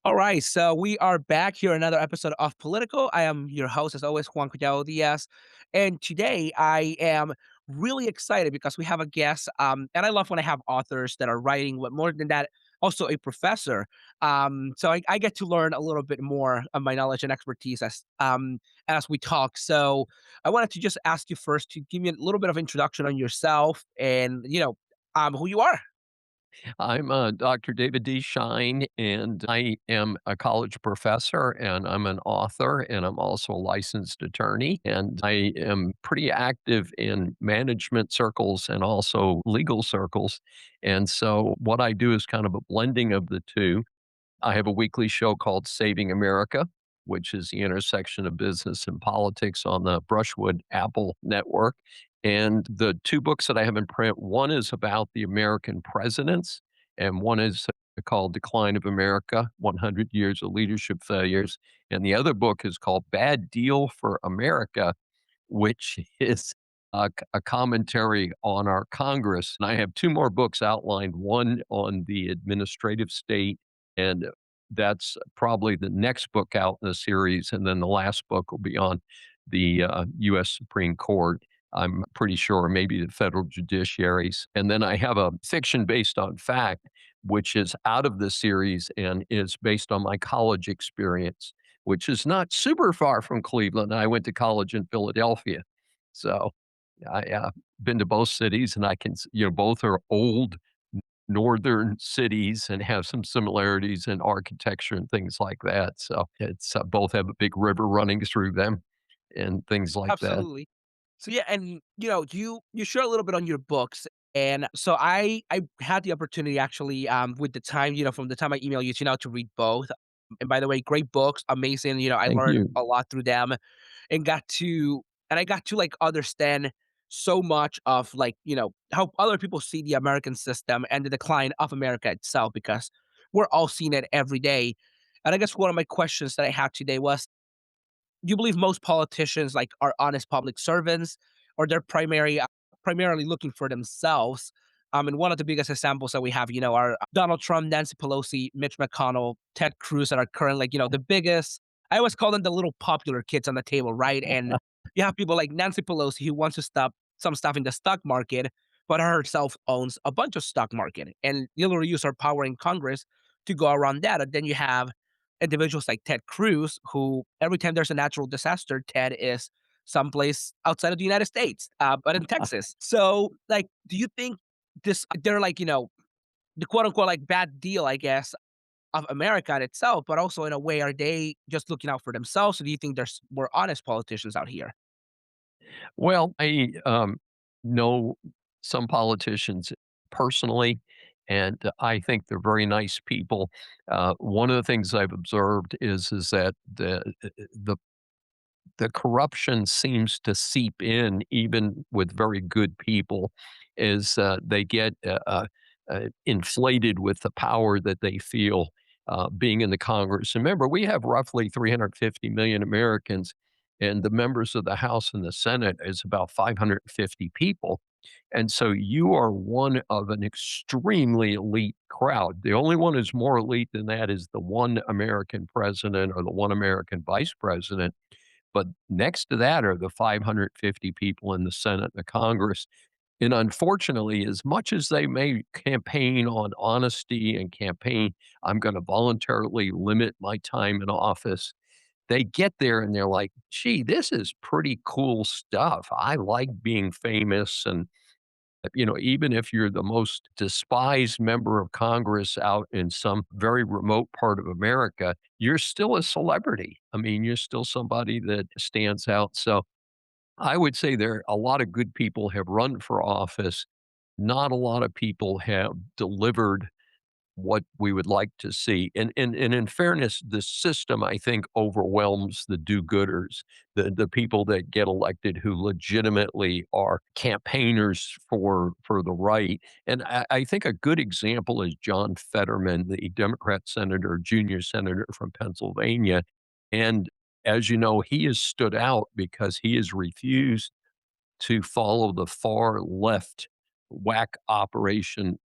All right, so we are back here another episode of Political. I am your host, as always, Juan Cudello Diaz, and today I am really excited because we have a guest. And I love when I have authors that are writing, but more than that, also a professor. So I get to learn a little bit more of my knowledge and expertise as we talk. So I wanted to just ask you first to give me a little bit of introduction on yourself and who you are. I'm Dr. David D. Schein, and I am a college professor, and I'm an author, and I'm also a licensed attorney. And I am pretty active in management circles and also legal circles. And so, what I do is kind of a blending of the two. I have a weekly show called Saving America, which is the intersection of business and politics on the Brushwood Apple Network. And the two books that I have in print, one is about the American presidents, and one is called Decline of America 100 Years of Leadership Failures. And the other book is called Bad Deal for America, which is a commentary on our Congress. And I have two more books outlined, one on the administrative state, and that's probably the next book out in the series. And then the last book will be on the U.S. Supreme Court. I'm pretty sure maybe the federal judiciaries. And then I have a fiction based on fact, which is out of the series and is based on my college experience, which is not super far from Cleveland. I went to college in Philadelphia. So I been to both cities, and I can, both are old northern cities and have some similarities in architecture and things like that. So it's both have a big river running through them and things like that. Absolutely. So yeah, and you share a little bit on your books, and so I had the opportunity actually with the time from the time I emailed you to now to read both. And by the way, great books, amazing. I Thank learned you. a lot through them, and I got to like understand so much of like how other people see the American system and the decline of America itself because we're all seeing it every day. And I guess one of my questions that I had today was, do you believe most politicians like are honest public servants or they're primarily looking for themselves? And one of the biggest examples that we have, are Donald Trump, Nancy Pelosi, Mitch McConnell, Ted Cruz that are currently like, the biggest. I always call them the little popular kids on the table, right? And you have people like Nancy Pelosi who wants to stop some stuff in the stock market, but herself owns a bunch of stock market and literally use her power in Congress to go around that. And then you have individuals like Ted Cruz, who every time there's a natural disaster, Ted is someplace outside of the United States, but in Texas. So, like, do you think they're like, the quote unquote like bad deal, I guess, of America in itself, but also in a way, are they just looking out for themselves? Or do you think there's more honest politicians out here? Well, I know some politicians personally, and I think they're very nice people. One of the things I've observed is that the corruption seems to seep in even with very good people, is they get inflated with the power that they feel being in the Congress. And remember, we have roughly 350 million Americans, and the members of the House and the Senate is about 550 people. And so you are one of an extremely elite crowd. The only one who's more elite than that is the one American president or the one American vice president. But next to that are the 550 people in the Senate and the Congress. And unfortunately, as much as they may campaign on honesty and campaign, I'm going to voluntarily limit my time in office, they get there and they're like, gee, this is pretty cool stuff. I like being famous. And even if you're the most despised member of Congress out in some very remote part of America, you're still a celebrity. I mean, you're still somebody that stands out. So I would say there a lot of good people have run for office. Not a lot of people have delivered what we would like to see. And in fairness, the system, I think, overwhelms the do-gooders, the people that get elected who legitimately are campaigners for the right. And I think a good example is John Fetterman, the Democrat senator, junior senator from Pennsylvania. And as you know, he has stood out because he has refused to follow the far left whack operation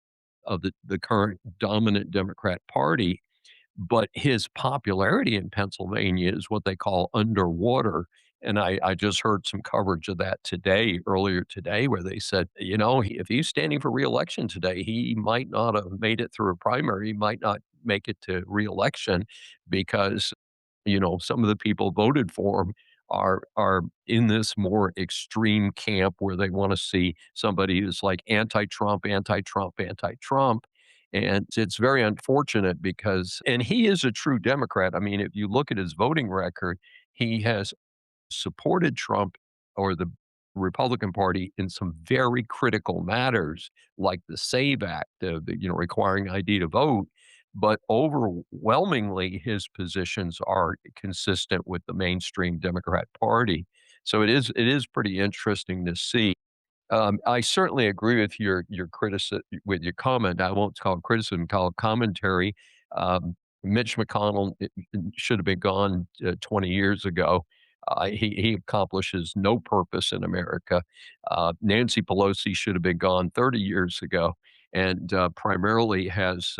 of the current dominant Democrat Party. but his popularity in Pennsylvania is what they call underwater. And I just heard some coverage of that today, earlier today, where they said, you know, if he's standing for reelection today, he might not have made it through a primary. He might not make it to reelection because, you know, some of the people voted for him are in this more extreme camp where they want to see somebody who's like anti-Trump, anti-Trump, anti-Trump. And it's very unfortunate because, and he is a true Democrat. I mean, if you look at his voting record, he has supported Trump or the Republican Party in some very critical matters, like the SAVE Act, you know, requiring ID to vote. But overwhelmingly, his positions are consistent with the mainstream Democrat Party. So it is pretty interesting to see. I certainly agree with your criticism with your comment. I won't call it criticism, call it commentary. Mitch McConnell should have been gone 20 years ago. He accomplishes no purpose in America. Nancy Pelosi should have been gone 30 years ago, and primarily has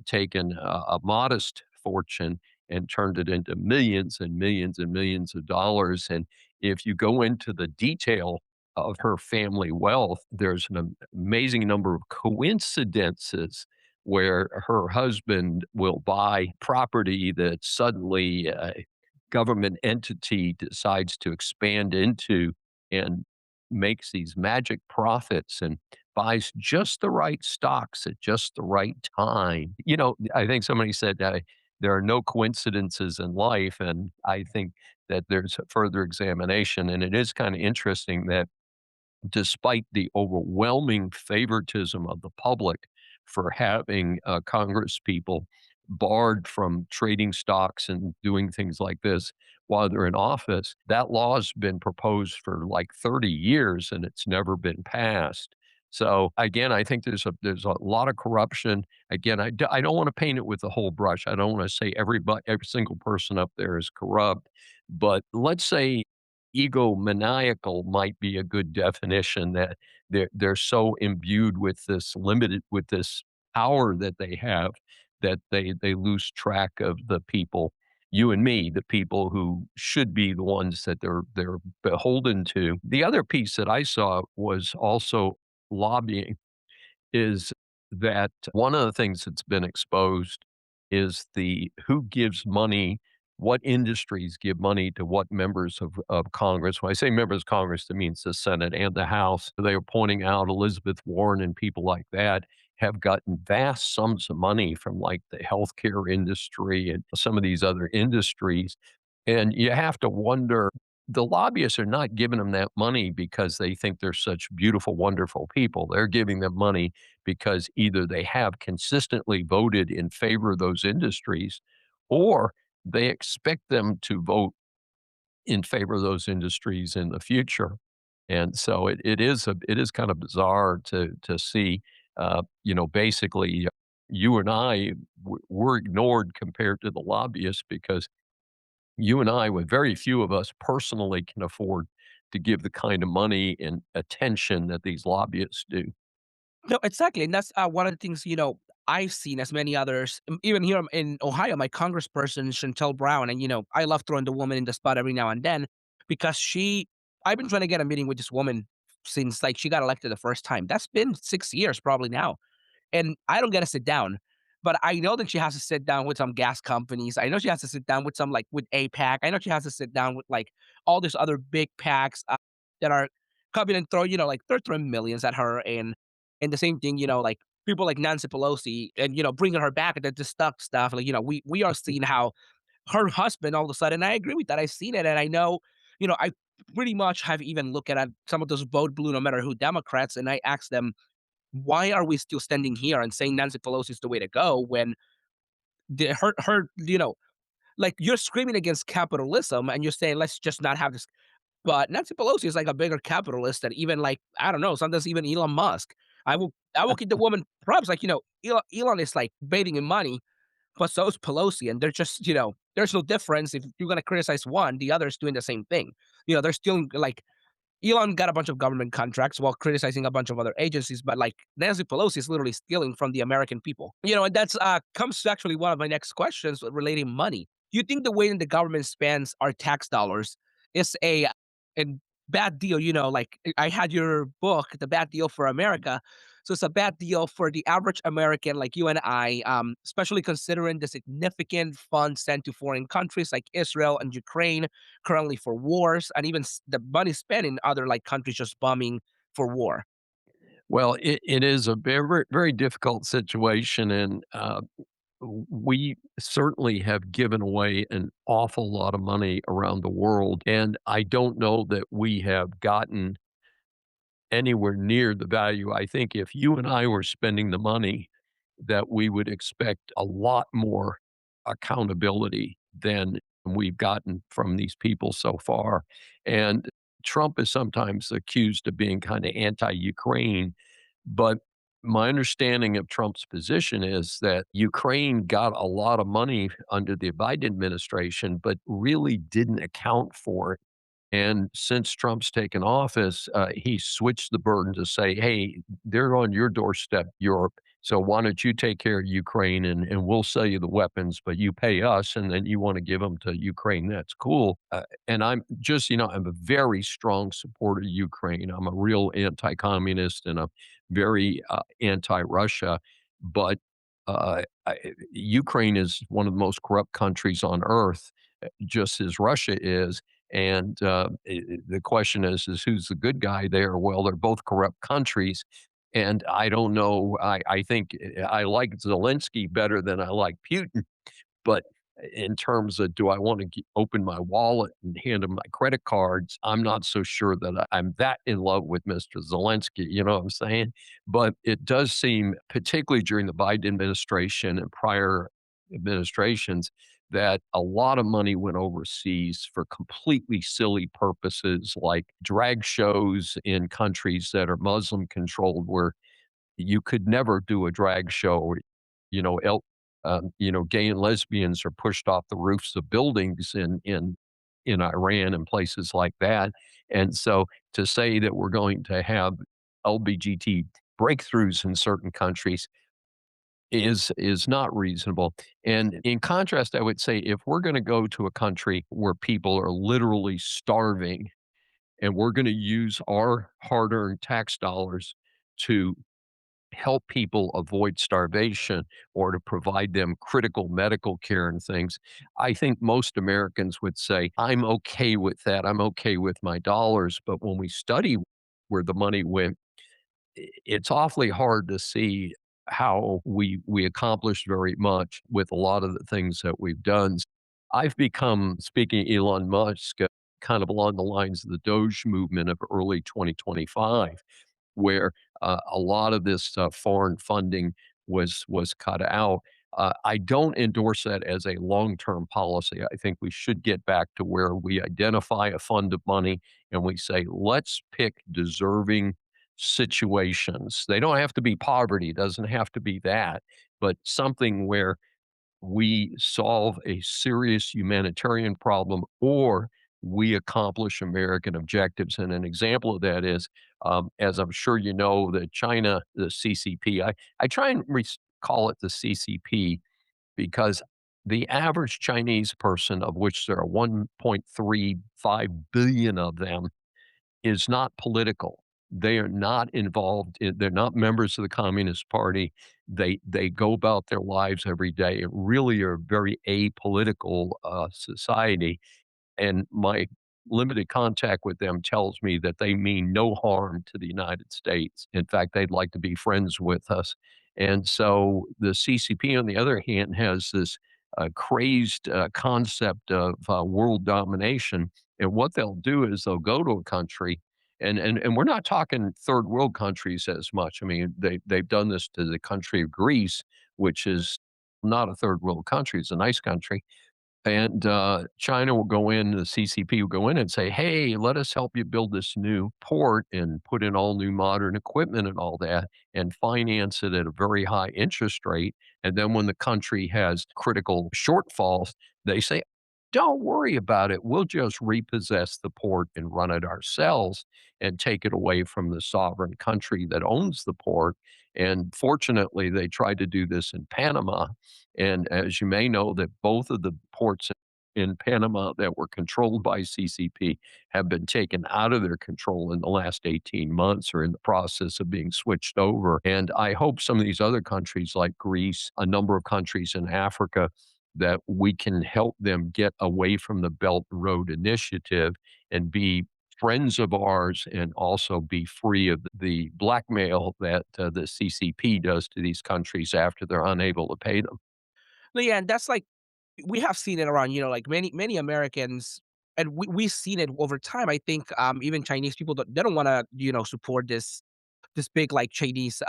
taken a modest fortune and turned it into millions and millions and millions of dollars. And if you go into the detail of her family wealth, there's an amazing number of coincidences where her husband will buy property that suddenly a government entity decides to expand into and makes these magic profits and buys just the right stocks at just the right time. You know, I think somebody said there are no coincidences in life. And I think that there's a further examination. And it is kind of interesting that despite the overwhelming favoritism of the public for having Congress people barred from trading stocks and doing things like this while they're in office, that law's been proposed for like 30 years and it's never been passed. So again, I think there's a lot of corruption. Again, I don't want to paint it with the whole brush. I don't want to say every single person up there is corrupt, but let's say egomaniacal might be a good definition, that they're so imbued with this power that they have, that they lose track of the people, you and me, the people who should be the ones that they're beholden to. The other piece that I saw was also lobbying, is that one of the things that's been exposed is the who gives money, what industries give money to what members of Congress. When I say members of Congress, that means the Senate and the House. They are pointing out Elizabeth Warren and people like that have gotten vast sums of money from like the healthcare industry and some of these other industries. And you have to wonder, the lobbyists are not giving them that money because they think they're such beautiful, wonderful people. They're giving them money because either they have consistently voted in favor of those industries, or they expect them to vote in favor of those industries in the future. And so it is kind of bizarre to see, you know, basically you and I we're ignored compared to the lobbyists because you and I, with very few of us personally, can afford to give the kind of money and attention that these lobbyists do. No, exactly, and that's, one of the things, I've seen as many others, even here in Ohio, my congressperson, Chantel Brown, and, I love throwing the woman in the spot every now and then because I've been trying to get a meeting with this woman since, like, she got elected the first time. That's been 6 years probably now. And I don't get to sit down, but I know that she has to sit down with some gas companies. I know she has to sit down with some like with APAC. I know she has to sit down with like all these other big PACs that are coming and throw, like they're throwing millions at her. And the same thing, like people like Nancy Pelosi and, bringing her back and the stuck stuff. Like, we are seeing how her husband all of a sudden, I agree with that. I've seen it. And I know, I pretty much have even looked at some of those vote blue, no matter who Democrats. And I asked them, why are we still standing here and saying Nancy Pelosi is the way to go when her like you're screaming against capitalism and you're saying let's just not have this. But Nancy Pelosi is like a bigger capitalist than even like I don't know, sometimes even Elon Musk. I will give the woman props. Like Elon is like bathing in money, but so is Pelosi, and they're just there's no difference if you're gonna criticize one, the other's doing the same thing. They're stealing like Elon got a bunch of government contracts while criticizing a bunch of other agencies, but like Nancy Pelosi is literally stealing from the American people. And that's comes to actually one of my next questions relating money. Do you think the way that the government spends our tax dollars is a bad deal? Like I had your book, The Bad Deal for America. So it's a bad deal for the average American like you and I, especially considering the significant funds sent to foreign countries like Israel and Ukraine currently for wars, and even the money spent in other like countries just bombing for war. Well, it is a very, very difficult situation, and we certainly have given away an awful lot of money around the world. And I don't know that we have gotten anywhere near the value. I think if you and I were spending the money, that we would expect a lot more accountability than we've gotten from these people so far. And Trump is sometimes accused of being kind of anti Ukraine, but my understanding of Trump's position is that Ukraine got a lot of money under the Biden administration, but really didn't account for it. And since Trump's taken office, he switched the burden to say, hey, they're on your doorstep, Europe. So why don't you take care of Ukraine and we'll sell you the weapons, but you pay us and then you want to give them to Ukraine. That's cool. And I'm just, I'm a very strong supporter of Ukraine. I'm a real anti communist and a very anti Russia. But Ukraine is one of the most corrupt countries on earth, just as Russia is. And the question is who's the good guy there? Well, they're both corrupt countries. And I don't know. I think I like Zelensky better than I like Putin. But in terms of do I want to open my wallet and hand him my credit cards, I'm not so sure that I'm that in love with Mr. Zelensky. You know what I'm saying? But it does seem, particularly during the Biden administration and prior administrations, that a lot of money went overseas for completely silly purposes like drag shows in countries that are Muslim controlled, where you could never do a drag show. You know, gay and lesbians are pushed off the roofs of buildings in Iran and places like that. And so to say that we're going to have LBGT breakthroughs in certain countries is not reasonable. And in contrast, I would say if we're going to go to a country where people are literally starving and we're going to use our hard-earned tax dollars to help people avoid starvation or to provide them critical medical care and things, I think most Americans would say, I'm okay with that. I'm okay with my dollars. But when we study where the money went, it's awfully hard to see how we accomplished very much with a lot of the things that we've done. I've become, speaking of Elon Musk, kind of along the lines of the Doge movement of early 2025, where a lot of this foreign funding was cut out. I don't endorse that as a long-term policy. I think we should get back to where we identify a fund of money and we say, let's pick deserving situations. They don't have to be poverty, it doesn't have to be that, but something where we solve a serious humanitarian problem or we accomplish American objectives. And an example of that is, as I'm sure you know, that China, the CCP, I try and call it the CCP because the average Chinese person, of which there are 1.35 billion of them, is not political. They are not involved they're not members of the Communist Party. They go about their lives every day and really are a very apolitical, society, and my limited contact with them tells me that they mean no harm to the United States. In fact, they'd like to be friends with us. And so the CCP, on the other hand, has this crazed concept of world domination. And what they'll do is they'll go to a country, and we're not talking third world countries as much. I mean, they've done this to the country of Greece, which is not a third world country; it's a nice country, and China will go in, the CCP will go in and say, hey, let us help you build this new port and put in all new modern equipment and all that and finance it at a very high interest rate. And then when the country has critical shortfalls, they say, don't worry about it. We'll just repossess the port and run it ourselves and take it away from the sovereign country that owns the port. And fortunately, they tried to do this in Panama. And as you may know, that both of the ports in Panama that were controlled by CCP have been taken out of their control in the last 18 months or in the process of being switched over. And I hope some of these other countries like Greece, a number of countries in Africa, that we can help them get away from the Belt and Road Initiative and be friends of ours and also be free of the blackmail that the CCP does to these countries after they're unable to pay them. No, yeah, and that's like we have seen it around, like many Americans, and we've seen it over time. I think even Chinese people they don't want to support this big like Chinese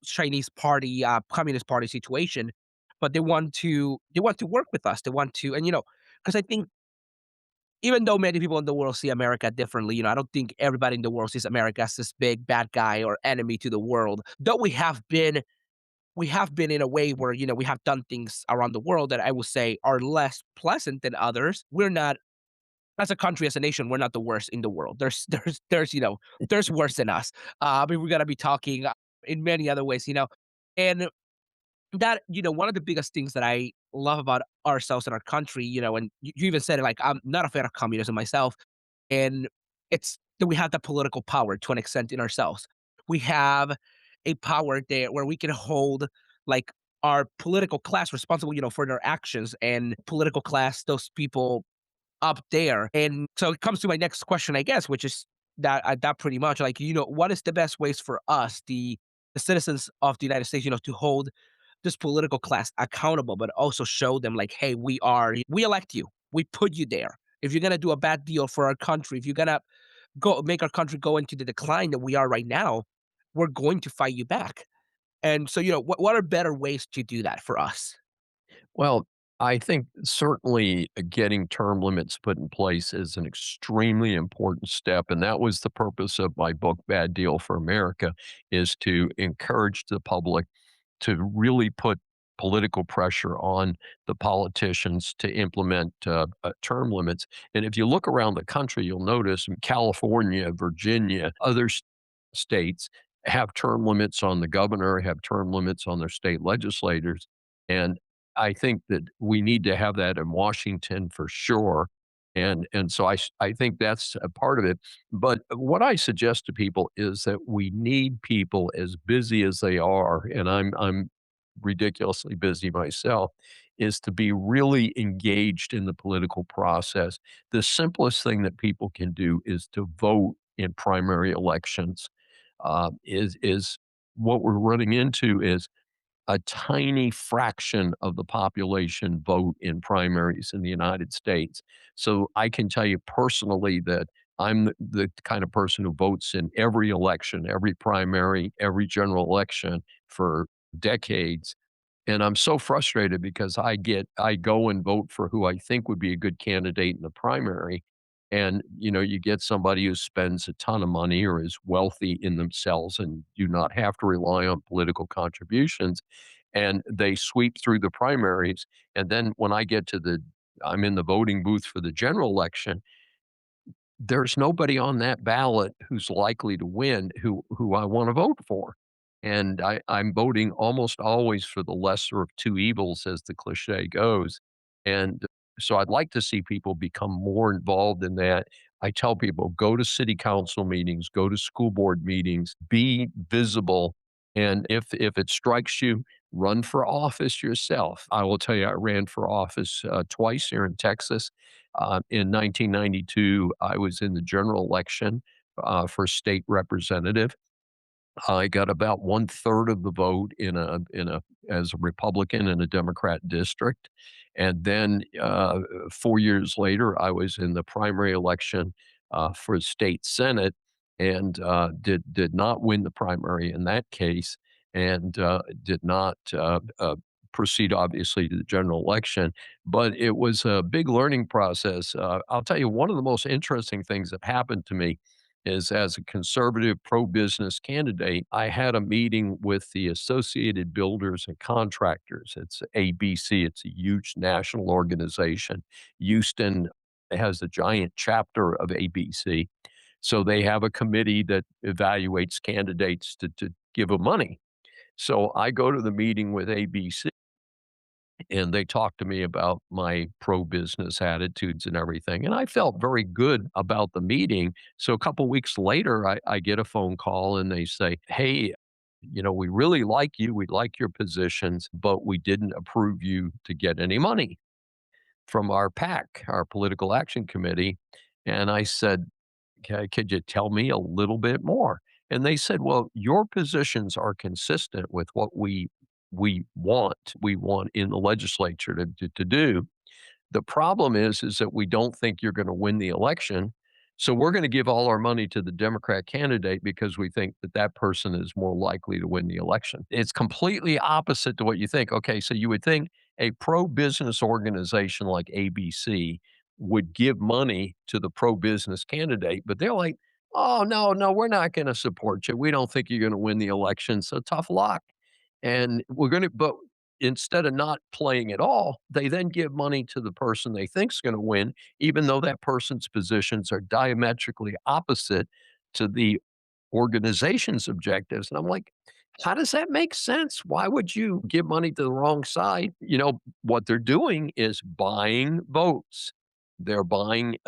Chinese party communist party situation, but they want to work with us. They want to, and because I think even though many people in the world see America differently, I don't think everybody in the world sees America as this big bad guy or enemy to the world. Though we have been in a way where, we have done things around the world that I would say are less pleasant than others. We're not as a country, as a nation, we're not the worst in the world. There's worse than us. But we're gonna be talking in many other ways, and that, one of the biggest things that I love about ourselves and our country, and you even said it, like, I'm not a fan of communism myself, and it's that we have the political power to an extent in ourselves. We have a power there where we can hold, like, our political class responsible, for their actions, and political class, those people up there. And so it comes to my next question, I guess, which is that pretty much like, what is the best ways for us, the citizens of the United States, to hold this political class accountable, but also show them like, hey, we elect you. We put you there. If you're gonna do a bad deal for our country, if you're gonna go make our country go into the decline that we are right now, we're going to fight you back. And so, what are better ways to do that for us? Well, I think certainly getting term limits put in place is an extremely important step, and that was the purpose of my book, Bad Deal for America, is to encourage the public to really put political pressure on the politicians to implement term limits. And if you look around the country, you'll notice in California, Virginia, other states have term limits on the governor, have term limits on their state legislators. And I think that we need to have that in Washington for sure. And so I think that's a part of it. But what I suggest to people is that we need people as busy as they are, and I'm ridiculously busy myself, is to be really engaged in the political process. The simplest thing that people can do is to vote in primary elections. Is what we're running into is a tiny fraction of the population vote in primaries in the United States. So I can tell you personally that I'm the kind of person who votes in every election, every primary, every general election for decades. And I'm so frustrated because I go and vote for who I think would be a good candidate in the primary. And, you get somebody who spends a ton of money or is wealthy in themselves and do not have to rely on political contributions. And they sweep through the primaries. And then when I'm in the voting booth for the general election, there's nobody on that ballot who's likely to win who I wanna vote for. And I'm voting almost always for the lesser of 2 evils, as the cliche goes. And so I'd like to see people become more involved in that. I tell people, "Go to city council meetings, go to school board meetings, be visible, and if it strikes you, run for office yourself." I will tell you, I ran for office, twice here in Texas. In 1992, I was in the general election for state representative. I got about one third of the vote in a as a Republican in a Democrat district, and then 4 years later, I was in the primary election for state senate, and did not win the primary in that case, and did not proceed obviously to the general election. But it was a big learning process. I'll tell you one of the most interesting things that happened to me. is as a conservative pro-business candidate, I had a meeting with the Associated Builders and Contractors. It's ABC. It's a huge national organization. Houston has a giant chapter of ABC. So they have a committee that evaluates candidates to give them money. So I go to the meeting with ABC and they talked to me about my pro-business attitudes and everything, and I felt very good about the meeting. So a couple weeks later, I get a phone call and they say, "Hey, we really like you. We like your positions, but we didn't approve you to get any money from our PAC, our Political Action Committee." And I said, Could you tell me a little bit more?" And they said, "Well, your positions are consistent with what we want in the legislature to do. The problem is that we don't think you're gonna win the election, so we're gonna give all our money to the Democrat candidate because we think that that person is more likely to win the election." It's completely opposite to what you think. Okay, so you would think a pro-business organization like ABC would give money to the pro-business candidate, but they're like, "Oh, no, no, we're not gonna support you. We don't think you're gonna win the election, so tough luck." And we're gonna but instead of not playing at all, they then give money to the person they think's gonna win, even though that person's positions are diametrically opposite to the organization's objectives. And I'm like, how does that make sense? Why would you give money to the wrong side? What they're doing is buying votes. They're buying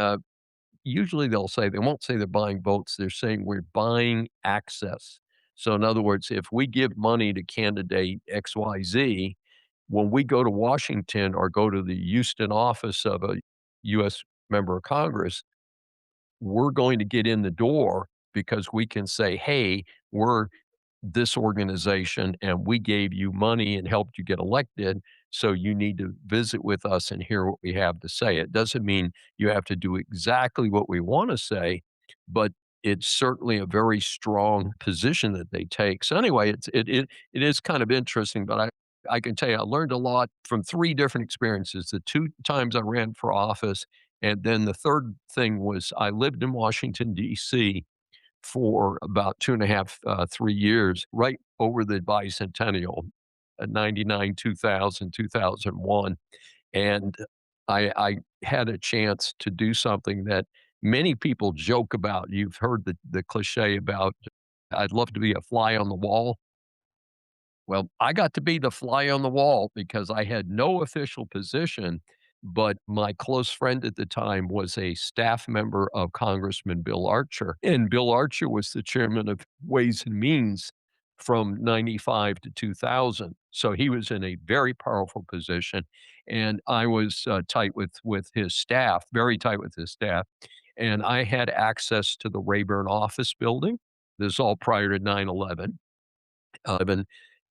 usually they won't say they're buying votes, they're saying we're buying access. So in other words, if we give money to candidate XYZ, when we go to Washington or go to the Houston office of a US member of Congress, we're going to get in the door because we can say, "Hey, we're this organization and we gave you money and helped you get elected. So you need to visit with us and hear what we have to say." It doesn't mean you have to do exactly what we want to say, but it's certainly a very strong position that they take. So anyway, it is kind of interesting, but I can tell you I learned a lot from three different experiences. The two times I ran for office, and then the third thing was I lived in Washington, D.C. for about 2.5, 3 years, right over the bicentennial, 99, 2000, 2001, and I had a chance to do something that many people joke about. You've heard the cliche about, "I'd love to be a fly on the wall." Well, I got to be the fly on the wall because I had no official position, but my close friend at the time was a staff member of Congressman Bill Archer, and Bill Archer was the chairman of Ways and Means from 95 to 2000. So he was in a very powerful position, and I was tight with his staff, very tight with his staff, and I had access to the Rayburn office building. This is all prior to 9/11. And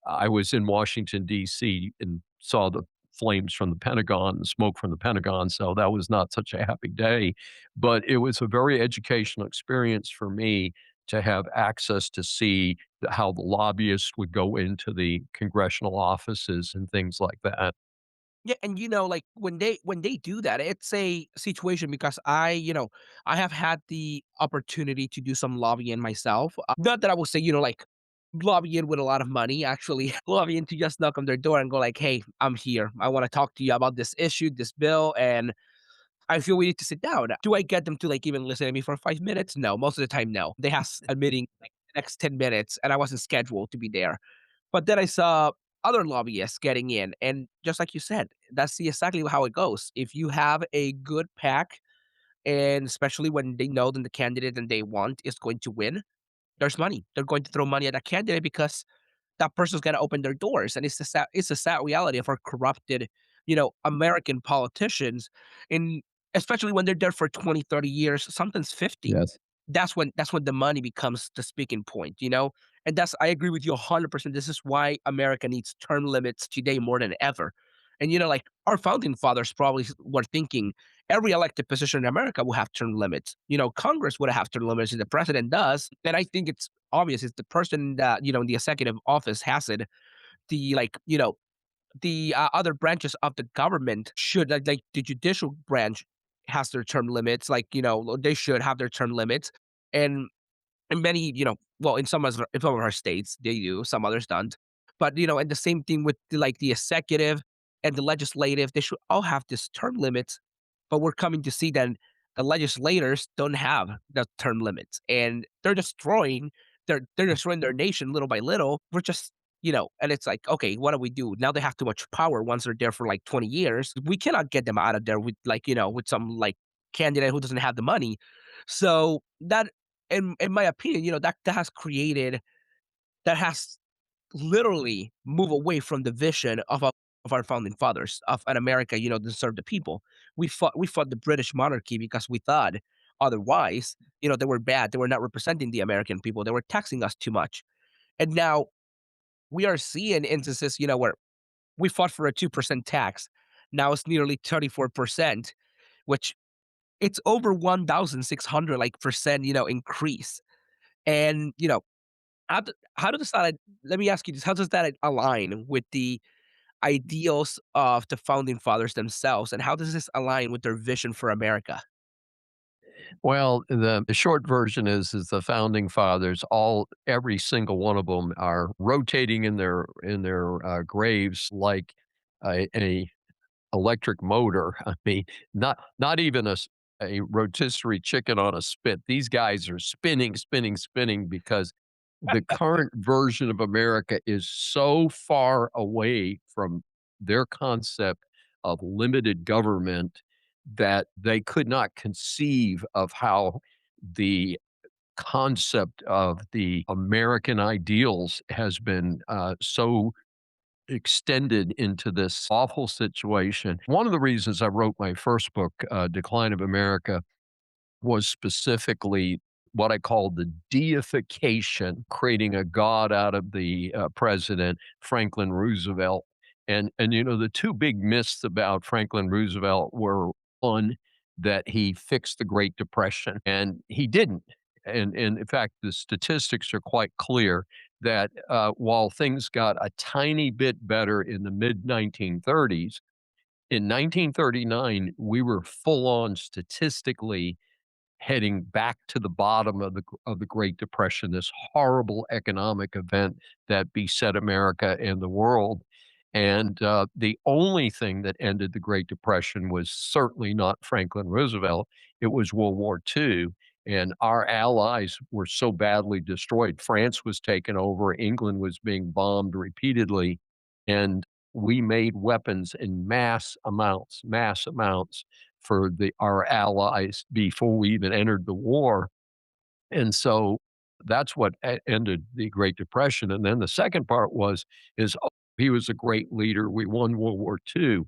I was in Washington, D.C., and saw the flames from the Pentagon, the smoke from the Pentagon, so that was not such a happy day, but it was a very educational experience for me to have access to see how the lobbyists would go into the congressional offices and things like that. Yeah, and like when they do that, it's a situation because I have had the opportunity to do some lobbying myself. Not that I will say, like lobbying with a lot of money, actually lobbying to just knock on their door and go like, "Hey, I'm here. I want to talk to you about this issue, this bill, and I feel we need to sit down." Do I get them to like even listen to me for 5 minutes? No, most of the time, no. They have a meeting like the next 10 minutes, and I wasn't scheduled to be there. But then I saw other lobbyists getting in, and just like you said, that's exactly how it goes. If you have a good pack, and especially when they know that the candidate that they want is going to win, there's money. They're going to throw money at that candidate because that person's gonna open their doors, and it's a sad reality of our corrupted, American politicians, and especially when they're there for 20, 30 years, sometimes 50. Yes. That's when the money becomes the speaking point. And that's I agree with you 100%. This is why America needs term limits today more than ever. And, like, our founding fathers probably were thinking every elected position in America will have term limits. Congress would have term limits, and the president does. And I think it's obvious it's the person that, in the executive office has it. The, like, the other branches of the government should, like the judicial branch has their term limits. Like, they should have their term limits. And in many, well, in some of our states, they do, some others don't. But, and the same thing with the executive and the legislative, they should all have this term limits, but we're coming to see that the legislators don't have the term limits, and they're destroying their nation little by little. We're just, and it's like, okay, what do we do? Now they have too much power once they're there for like 20 years. We cannot get them out of there with with some candidate who doesn't have the money. So that in my opinion, that has literally moved away from the vision of our founding fathers of an America, to serve the people. We fought the British monarchy because we thought otherwise, they were bad. They were not representing the American people. They were taxing us too much. And now we are seeing instances, where we fought for a 2% tax. Now it's nearly 34%, which it's over 1,600 percent, increase. And, how does that let me ask you this, how does that align with the ideals of the founding fathers themselves, and how does this align with their vision for America? Well, the short version is the founding fathers, every single one of them are rotating in their graves like a electric motor. I mean, not even a rotisserie chicken on a spit. These guys are spinning, spinning, spinning because the current version of America is so far away from their concept of limited government that they could not conceive of how the concept of the American ideals has been so extended into this awful situation. One of the reasons I wrote my first book, Decline of America, was specifically what I call the deification, creating a god out of the president, Franklin Roosevelt. And the two big myths about Franklin Roosevelt were one, that he fixed the Great Depression, and he didn't. And in fact, the statistics are quite clear that while things got a tiny bit better in the mid 1930s, in 1939, we were full on statistically heading back to the bottom of the Great Depression, this horrible economic event that beset America and the world. And the only thing that ended the Great Depression was certainly not Franklin Roosevelt. It was World War II. And our allies were so badly destroyed. France was taken over, England was being bombed repeatedly. And we made weapons in mass amounts for our allies before we even entered the war. And so that's what ended the Great Depression. And then the second part is oh, he was a great leader. We won World War II.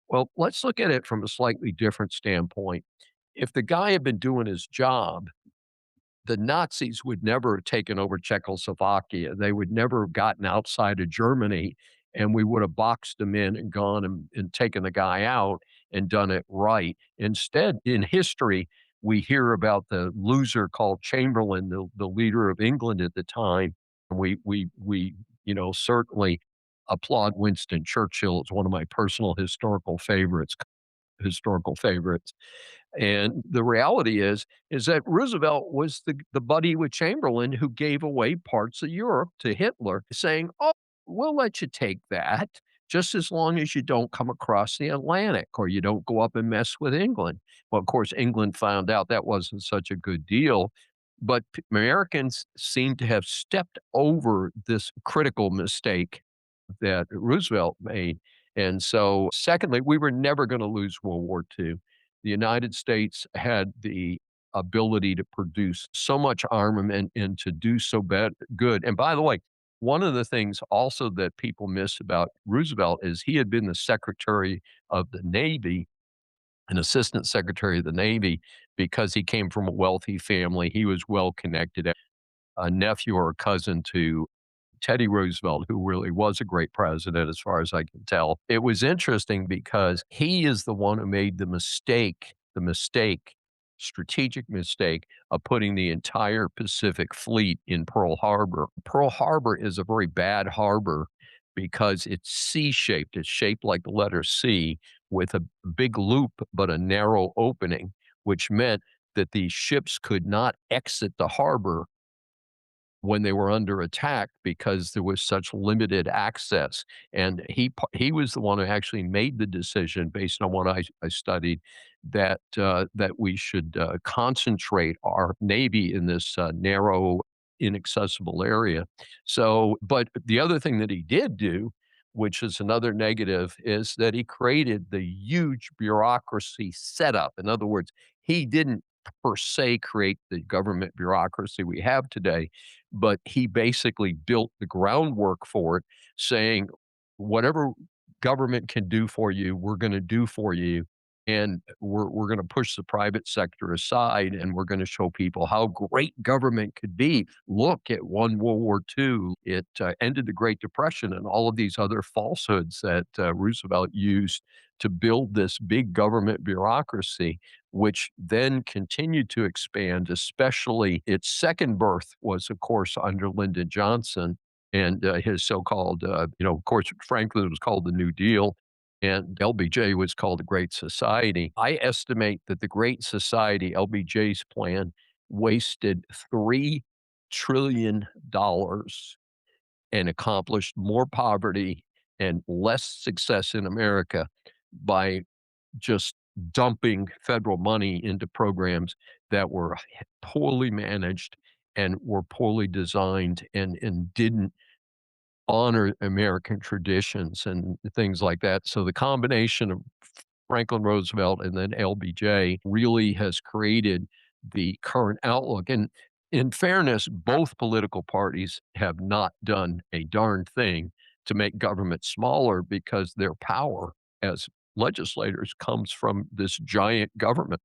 Well, let's look at it from a slightly different standpoint. If the guy had been doing his job, the Nazis would never have taken over Czechoslovakia. They would never have gotten outside of Germany, and we would have boxed them in and gone and taken the guy out and done it right. Instead, in history, we hear about the loser called Chamberlain, the leader of England at the time. And we certainly applaud Winston Churchill. It's one of my personal historical favorites. And the reality is that Roosevelt was the buddy with Chamberlain who gave away parts of Europe to Hitler, saying, "Oh, we'll let you take that just as long as you don't come across the Atlantic or you don't go up and mess with England." Well, of course, England found out that wasn't such a good deal, but Americans seem to have stepped over this critical mistake that Roosevelt made. And so, secondly, we were never going to lose World War II. The United States had the ability to produce so much armament and to do so good. And by the way, one of the things also that people miss about Roosevelt is he had been the Secretary of the Navy, an Assistant Secretary of the Navy, because he came from a wealthy family. He was well connected, a nephew or a cousin to Teddy Roosevelt, who really was a great president as far as I can tell. It was interesting because he is the one who made the strategic mistake of putting the entire Pacific Fleet in Pearl Harbor. Pearl Harbor is a very bad harbor because it's C-shaped. It's shaped like the letter C with a big loop but a narrow opening, which meant that the ships could not exit the harbor when they were under attack because there was such limited access. And he was the one who actually made the decision, based on what I studied, that that we should concentrate our navy in this narrow, inaccessible area. So, but the other thing that he did do, which is another negative, is that he created the huge bureaucracy setup. In other words, he didn't per se create the government bureaucracy we have today, but he basically built the groundwork for it, saying, whatever government can do for you, we're going to do for you. And we're going to push the private sector aside, and we're going to show people how great government could be. Look, it won World War II. It ended the Great Depression and all of these other falsehoods that Roosevelt used to build this big government bureaucracy, which then continued to expand, especially its second birth was, of course, under Lyndon Johnson and his so-called, of course, Franklin was called the New Deal, and LBJ was called the Great Society. I estimate that the Great Society, LBJ's plan, wasted $3 trillion and accomplished more poverty and less success in America by just dumping federal money into programs that were poorly managed and were poorly designed and didn't honor American traditions and things like that. So the combination of Franklin Roosevelt and then LBJ really has created the current outlook. And in fairness, both political parties have not done a darn thing to make government smaller because their power as legislators comes from this giant government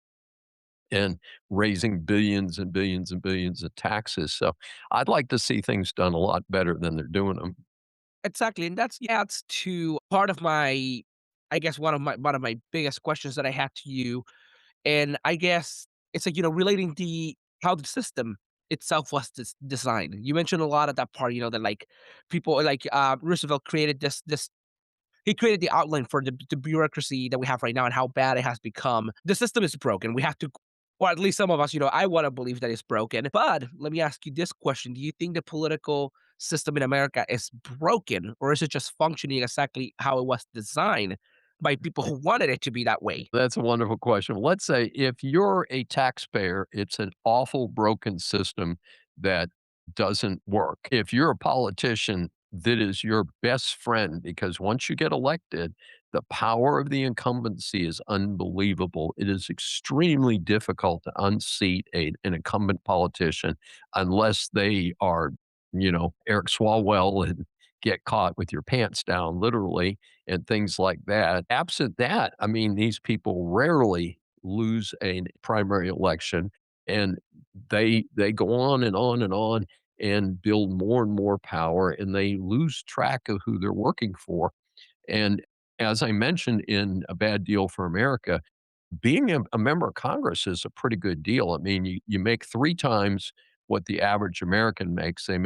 and raising billions and billions and billions of taxes. So I'd like to see things done a lot better than they're doing them. Exactly, and that's adds to part of my I guess one of my biggest questions that I had to you, and I guess it's like, relating the how the system itself was designed. You mentioned a lot of that part, that like people like Roosevelt created this he created the outline for the bureaucracy that we have right now and how bad it has become. The system is broken. We have to, or at least some of us, I want to believe that it's broken. But let me ask you this question. Do you think the political system in America is broken, or is it just functioning exactly how it was designed by people who wanted it to be that way? That's a wonderful question. Let's say if you're a taxpayer, it's an awful broken system that doesn't work. If you're a politician, that is your best friend because once you get elected, the power of the incumbency is unbelievable. It is extremely difficult to unseat an incumbent politician unless they are, Eric Swalwell and get caught with your pants down, literally, and things like that. Absent that, I mean, these people rarely lose a primary election, and they go on and on and on and build more and more power, and they lose track of who they're working for. And as I mentioned in A Bad Deal for America, being a member of Congress is a pretty good deal. I mean, you make 3 times what the average American makes. They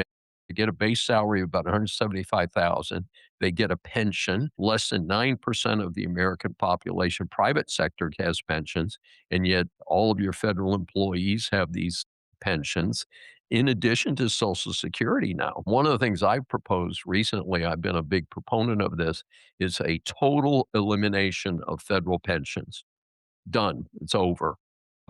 get a base salary of about 175,000. They get a pension. Less than 9% of the American population, private sector has pensions, and yet all of your federal employees have these pensions in addition to Social Security now. One of the things I've proposed recently, I've been a big proponent of this, is a total elimination of federal pensions. Done. It's over.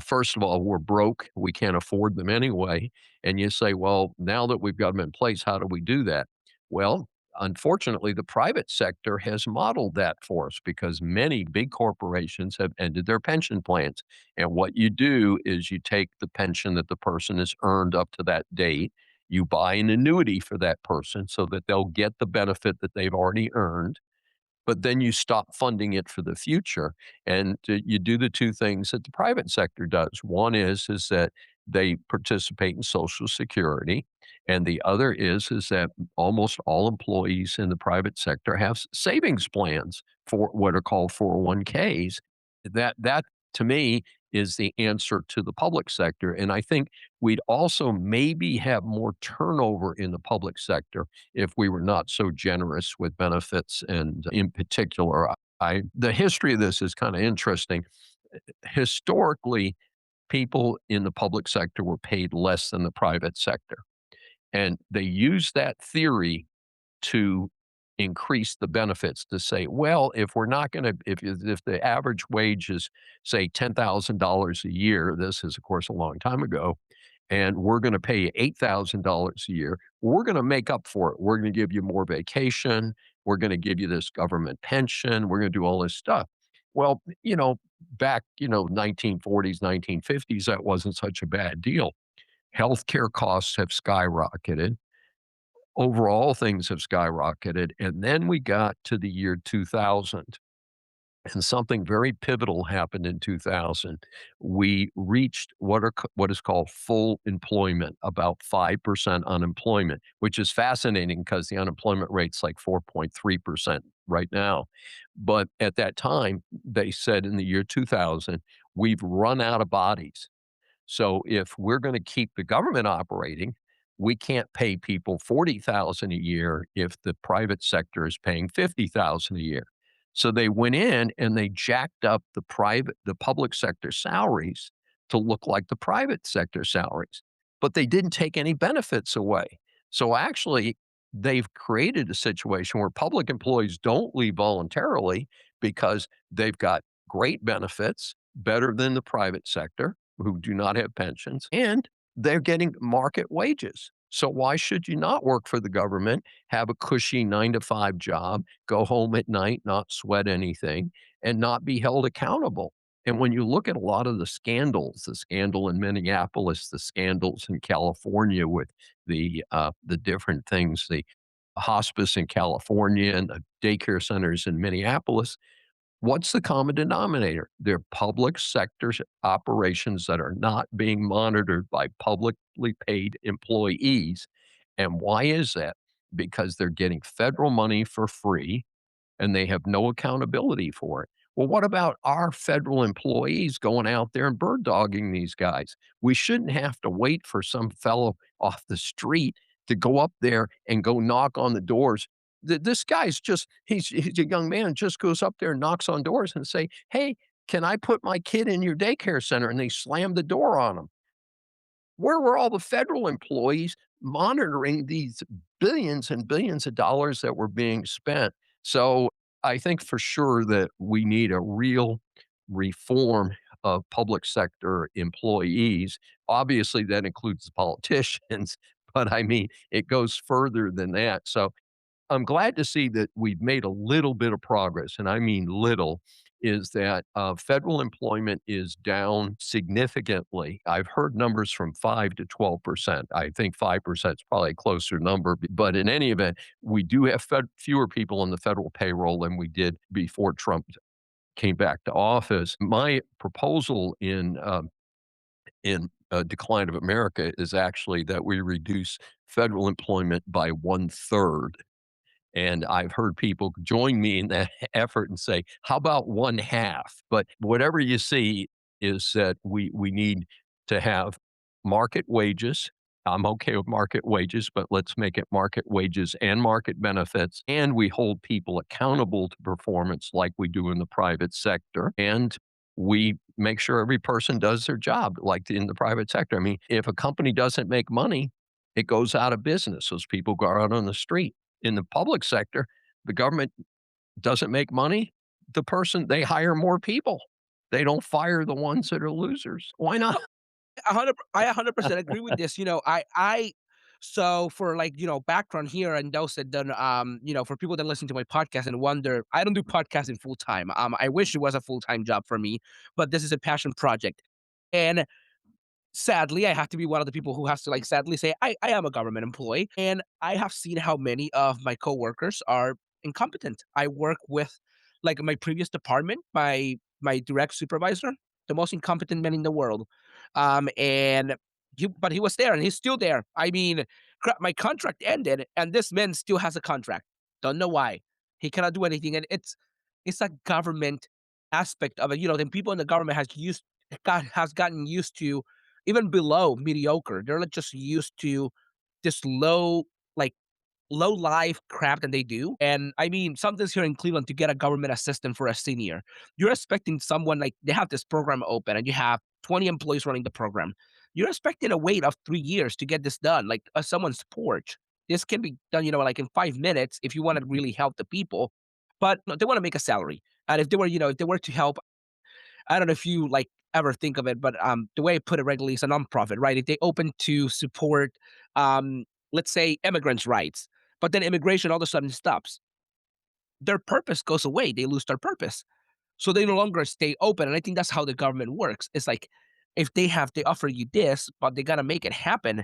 First of all, we're broke. We can't afford them anyway. And you say, well, now that we've got them in place, how do we do that? Well, unfortunately, the private sector has modeled that for us because many big corporations have ended their pension plans. And what you do is you take the pension that the person has earned up to that date, you buy an annuity for that person so that they'll get the benefit that they've already earned, but then you stop funding it for the future, and you do the 2 things that the private sector does. One is that they participate in Social Security, and the other is that almost all employees in the private sector have savings plans for what are called 401ks. That to me is the answer to the public sector, and I think we'd also maybe have more turnover in the public sector if we were not so generous with benefits. And in particular, I the history of this is kind of interesting. Historically, people in the public sector were paid less than the private sector. And they used that theory to increase the benefits to say, well, if we're not going to, if the average wage is, say, $10,000 a year, this is, of course, a long time ago, and we're going to pay you $8,000 a year, we're going to make up for it. We're going to give you more vacation. We're going to give you this government pension. We're going to do all this stuff. Well, back, 1940s, 1950s, that wasn't such a bad deal. Healthcare costs have skyrocketed. Overall, things have skyrocketed. And then we got to the year 2000, and something very pivotal happened in 2000. We reached what is called full employment, about 5% unemployment, which is fascinating because the unemployment rate's like 4.3% right now. But at that time, they said in the year 2000, we've run out of bodies. So if we're going to keep the government operating, we can't pay people 40,000 a year if the private sector is paying 50,000 a year. So they went in and they jacked up the public sector salaries to look like the private sector salaries, but they didn't take any benefits away. So actually, they've created a situation where public employees don't leave voluntarily because they've got great benefits, better than the private sector, who do not have pensions, and they're getting market wages. So why should you not work for the government, have a cushy 9 to 5 job, go home at night, not sweat anything, and not be held accountable? And when you look at a lot of the scandals, the scandal in Minneapolis, the scandals in California with the different things, the hospice in California and the daycare centers in Minneapolis, what's the common denominator? They're public sector operations that are not being monitored by publicly paid employees. And why is that? Because they're getting federal money for free and they have no accountability for it. Well, what about our federal employees going out there and bird dogging these guys? We shouldn't have to wait for some fellow off the street to go up there and go knock on the doors. This guy's just, he's a young man, just goes up there and knocks on doors and say, hey, can I put my kid in your daycare center? And they slam the door on him. Where were all the federal employees monitoring these billions and billions of dollars that were being spent? So I think for sure that we need a real reform of public sector employees. Obviously, that includes politicians, but I mean, it goes further than that. So I'm glad to see that we've made a little bit of progress, and I mean little, is that federal employment is down significantly. I've heard numbers from 5 to 12%. I think 5% is probably a closer number, but in any event, we do have fewer people on the federal payroll than we did before Trump came back to office. My proposal in Decline of America is actually that we reduce federal employment by one third, and I've heard people join me in that effort and say, how about one half? But whatever you see is that we need to have market wages. I'm okay with market wages, but let's make it market wages and market benefits. And we hold people accountable to performance like we do in the private sector. And we make sure every person does their job like in the private sector. I mean, if a company doesn't make money, it goes out of business. Those people go out on the street. In the public sector, the government doesn't make money. They hire more people. They don't fire the ones that are losers. Why not? 100% agree with this. So for like, background here and those that don't, for people that listen to my podcast and wonder, I don't do podcasting full time. I wish it was a full time job for me, but this is a passion project. And sadly, I have to be one of the people who has to like sadly say I am a government employee, and I have seen how many of my coworkers are incompetent. I work with like my previous department, my direct supervisor, the most incompetent man in the world. And but he was there and he's still there. I mean, my contract ended and this man still has a contract. Don't know why. He cannot do anything. And it's a government aspect of it. The people in the government has gotten used to even below mediocre. They're like just used to this like low life crap that they do. And I mean, sometimes here in Cleveland to get a government assistant for a senior, you're expecting someone like they have this program open and you have 20 employees running the program. You're expecting a wait of 3 years to get this done, like someone's porch. This can be done, like in 5 minutes if you want to really help the people. But no, they want to make a salary. And if they were, if they were to help, I don't know if you like ever think of it, but the way I put it regularly is a nonprofit, right? If they open to support, let's say, immigrants' rights, but then immigration all of a sudden stops, their purpose goes away. They lose their purpose. So they no longer stay open, and I think that's how the government works. It's like if they offer you this, but they gotta make it happen,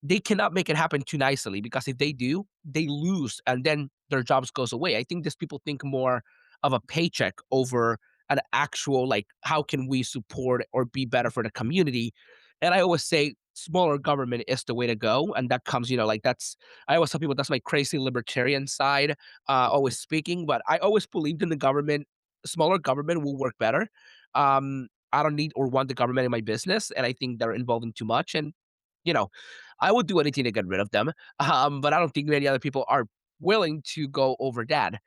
they cannot make it happen too nicely because if they do, they lose and then their jobs goes away. I think these people think more of a paycheck over an actual like how can we support or be better for the community. And I always say smaller government is the way to go. And that comes, like that's I always tell people that's my crazy libertarian side, always speaking, but I always believed in the government, smaller government will work better. I don't need or want the government in my business, and I think they're involving too much. And you know, I would do anything to get rid of them, but I don't think many other people are willing to go over that.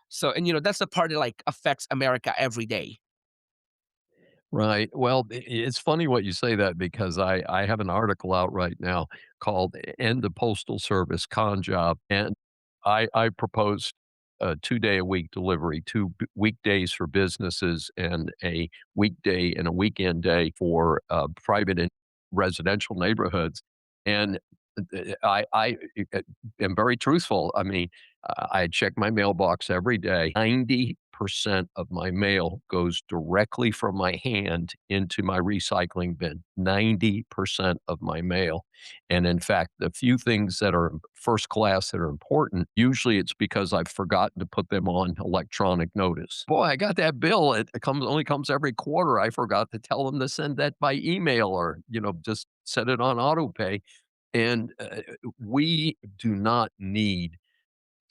So, and that's the part that like affects America every day. Right. Well, it's funny what you say that because I have an article out right now called "End the Postal Service Con Job," and I proposed a 2-day-a-week delivery, 2 weekdays for businesses and a weekday and a weekend day for, private and residential neighborhoods, and, I am very truthful. I mean, I check my mailbox every day. 90% of my mail goes directly from my hand into my recycling bin. 90% of my mail. And in fact, the few things that are first class that are important, usually it's because I've forgotten to put them on electronic notice. Boy, I got that bill. It only comes every quarter. I forgot to tell them to send that by email or, just set it on auto pay. And we do not need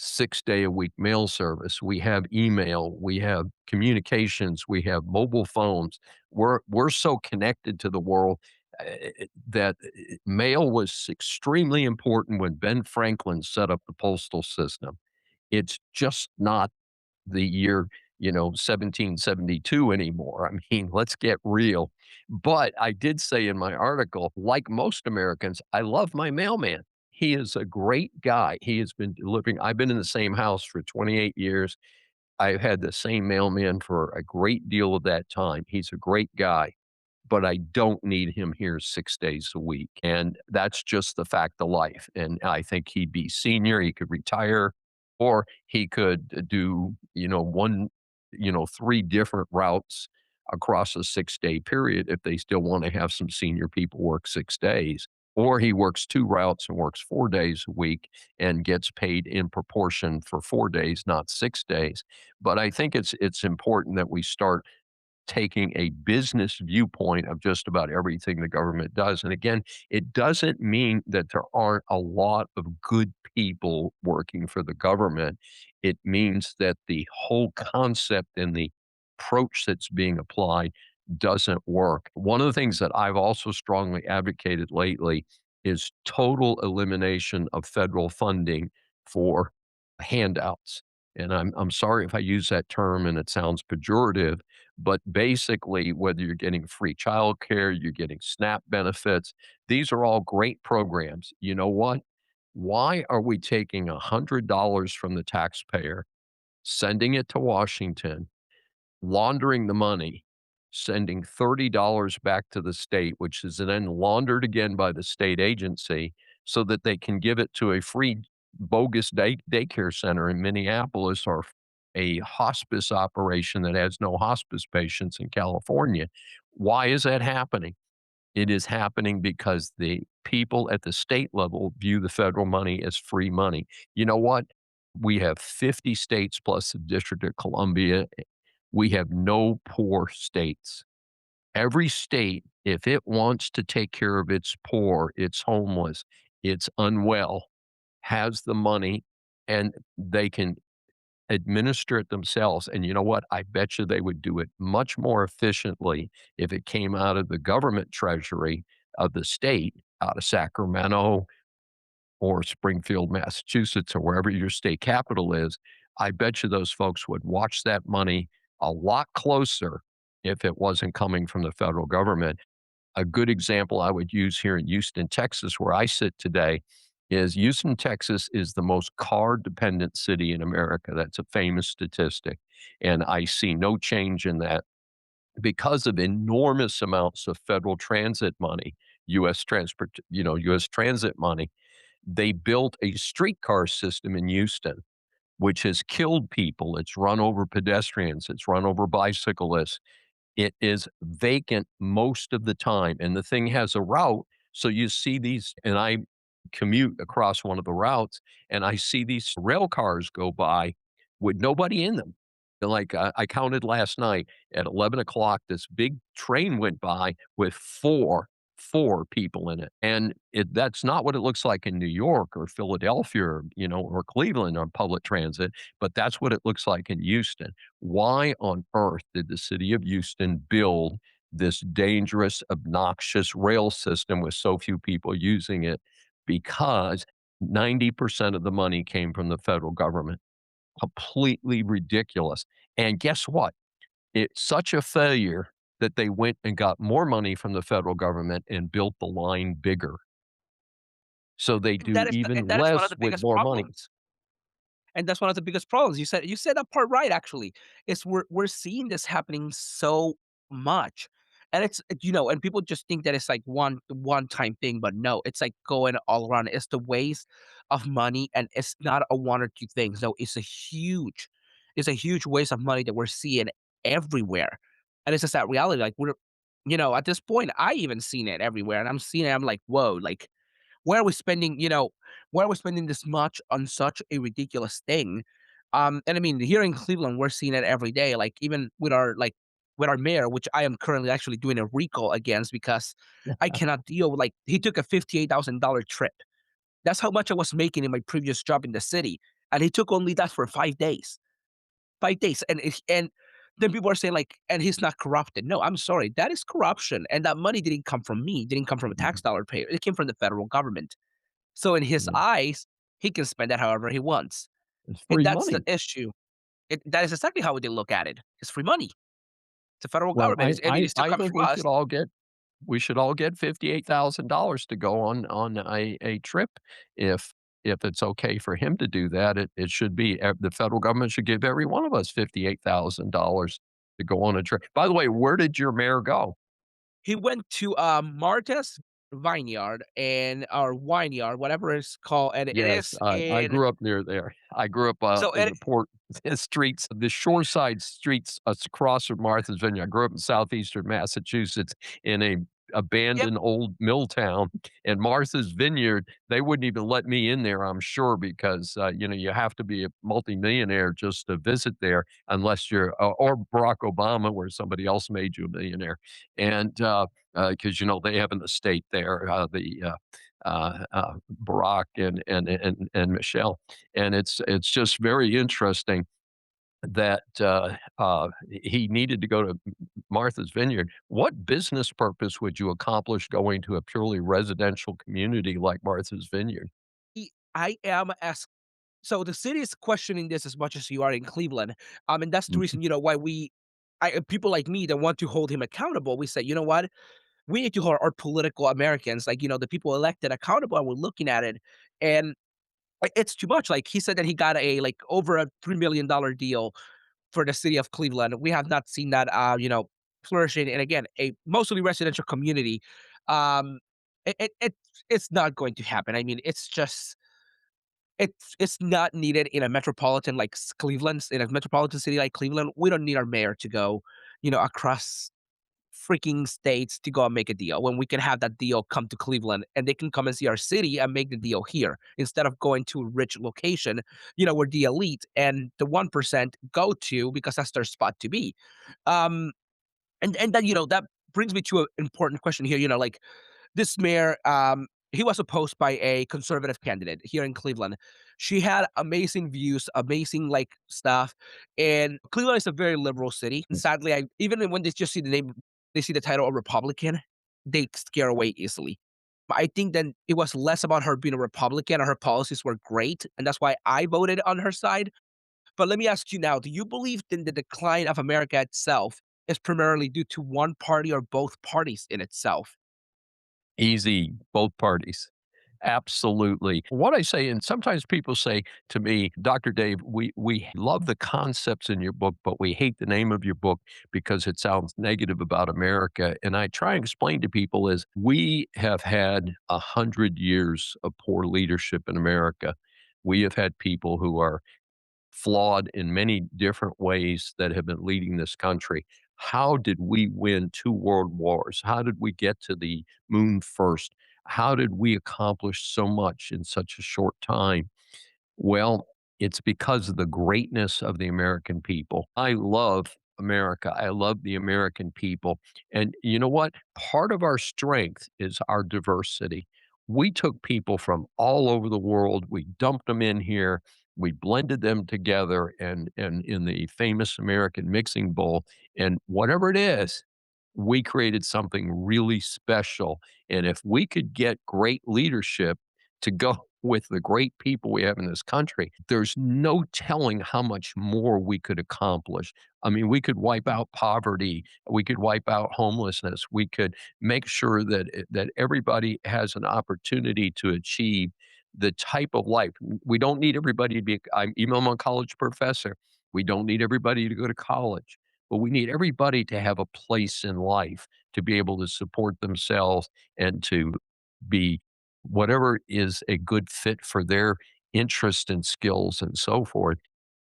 6-day-a-week mail service. We have email, we have communications, we have mobile phones. We're so connected to the world that mail was extremely important when Ben Franklin set up the postal system. It's just not the year, 1772 anymore. I mean, let's get real. But I did say in my article, like most Americans, I love my mailman. He is a great guy. He has been delivering. I've been in the same house for 28 years. I've had the same mailman for a great deal of that time. He's a great guy, but I don't need him here 6 days a week, and that's just the fact of life, and I think he'd be senior, he could retire, or he could do, 3 different routes across a 6-day period if they still wanna have some senior people work 6 days, or he works 2 routes and works 4 days a week and gets paid in proportion for 4 days, not 6 days, but I think it's important that we start taking a business viewpoint of just about everything the government does. And again, it doesn't mean that there aren't a lot of good people working for the government. It means that the whole concept and the approach that's being applied doesn't work. One of the things that I've also strongly advocated lately is total elimination of federal funding for handouts. And I'm sorry if I use that term and it sounds pejorative, but basically, whether you're getting free childcare, you're getting SNAP benefits, these are all great programs. You know what? Why are we taking $100 from the taxpayer, sending it to Washington, laundering the money, sending $30 back to the state, which is then laundered again by the state agency so that they can give it to a free bogus daycare center in Minneapolis or a hospice operation that has no hospice patients in California. Why is that happening? It is happening because the people at the state level view the federal money as free money. You know what? We have 50 states plus the District of Columbia. We have no poor states. Every state, if it wants to take care of its poor, its homeless, its unwell, has the money and they can administer it themselves. And you know what? I bet you they would do it much more efficiently if it came out of the government treasury of the state, out of Sacramento or Springfield, Massachusetts, or wherever your state capital is. I bet you those folks would watch that money a lot closer if it wasn't coming from the federal government. A good example I would use here in Houston, Texas, where I sit today, is Houston, Texas is the most car dependent city in America. That's a famous statistic. And I see no change in that because of enormous amounts of federal transit money, US transit money. They built a streetcar system in Houston, which has killed people. It's run over pedestrians, it's run over bicyclists, it is vacant most of the time, and the thing has a route, so you see these and I commute across one of the routes, and I see these rail cars go by with nobody in them. And like, I counted last night at 11 o'clock, this big train went by with four people in it, and that's not what it looks like in New York or Philadelphia or Cleveland on public transit, but that's what it looks like in Houston. Why on earth did the city of Houston build this dangerous, obnoxious rail system with so few people using it? Because 90% of the money came from the federal government. Completely ridiculous. And guess what? It's such a failure that they went and got more money from the federal government and built the line bigger. So they do even And that is one of less the with biggest more money. problems. And that's one of the biggest problems. You said that part right, actually. Is we're seeing this happening so much. And and people just think that it's like one time thing, but no, it's like going all around. It's the waste of money, and it's not a one or two things. No, it's a huge waste of money that we're seeing everywhere. And it's just that reality. Like at this point, I even seen it everywhere, and I'm seeing it. I'm like, whoa, like where are we spending, where are we spending this much on such a ridiculous thing? And I mean, here in Cleveland, we're seeing it every day, like even with our mayor, which I am currently actually doing a recall against because I cannot deal with he took a $58,000 trip. That's how much I was making in my previous job in the city. And he took only that for 5 days. 5 days. And then people are saying and he's not corrupted. No, I'm sorry. That is corruption. And that money didn't come from me, didn't come from a tax Mhm. dollar payer. It came from the federal government. So in his Yeah. eyes, he can spend that however he wants, It's and free that's the money. issue. That is exactly how they look at it. It's free money. It's the federal Well, government. It still I comes think from us. we should all get $58,000 to go on a trip if it's okay for him to do that. It should be the federal government should give every one of us $58,000 to go on a trip. By the way, where did your mayor go? He went to, Martha's Vineyard and or Wineyard, whatever it's called, and it Yes, is I in grew up near there. I grew up, so in it the port streets, the shoreside streets, across from Martha's Vineyard. I grew up in southeastern Massachusetts in a yep, abandoned old mill town, and Martha's Vineyard, they wouldn't even let me in there, I'm sure, because, you have to be a multimillionaire just to visit there unless you're or Barack Obama, where somebody else made you a millionaire, and, 'cause, they have an estate there, Barack and Michelle. And it's just very interesting that he needed to go to Martha's Vineyard. What business purpose would you accomplish going to a purely residential community like Martha's Vineyard? I am as so the city is questioning this as much as you are in Cleveland, and that's the Mhm. reason, why people like me that want to hold him accountable, we say, "You know what? We need to hold our political Americans, the people elected accountable, and we're looking at it, and it's too much." Like, he said that he got over a $3 million deal for the city of Cleveland. We have not seen that, flourishing, and again, a mostly residential community. Um, it's not going to happen. I mean, it's not needed in a metropolitan like Cleveland, in a metropolitan city like Cleveland. We don't need our mayor to go, across freaking states to go and make a deal when we can have that deal come to Cleveland and they can come and see our city and make the deal here instead of going to a rich location, where the elite and the 1% go to because that's their spot to be. Um, and then, that brings me to an important question here, this mayor, he was opposed by a conservative candidate here in Cleveland. She had amazing views, amazing stuff, and Cleveland is a very liberal city. And sadly, I even when they just see the name, they see the title of Republican, they scare away easily. But I think then it was less about her being a Republican, and her policies were great, and that's why I voted on her side. But let me ask you now: do you believe in the decline of America itself, is primarily due to one party or both parties in itself. Easy, both parties. Absolutely. What I say, and sometimes people say to me, Dr. Dave, we love the concepts in your book, but we hate the name of your book because it sounds negative about America. And I try and explain to people is we have had 100 years of poor leadership in America. We have had people who are flawed in many different ways that have been leading this country. How did we win 2 world wars? How did we get to the moon first? How did we accomplish so much in such a short time? Well, it's because of the greatness of the American people. I love America. I love the American people. And you know what? Part of our strength is our diversity. We took people from all over the world, we dumped them in here, we blended them together and in the famous American mixing bowl. And whatever it is, we created something really special. And if we could get great leadership to go with the great people we have in this country, there's no telling how much more we could accomplish. I mean, we could wipe out poverty, we could wipe out homelessness, we could make sure that everybody has an opportunity to achieve the type of life. We don't need everybody to be. Even though I'm a college professor. We don't need everybody to go to college, but we need everybody to have a place in life to be able to support themselves and to be whatever is a good fit for their interest and skills and so forth.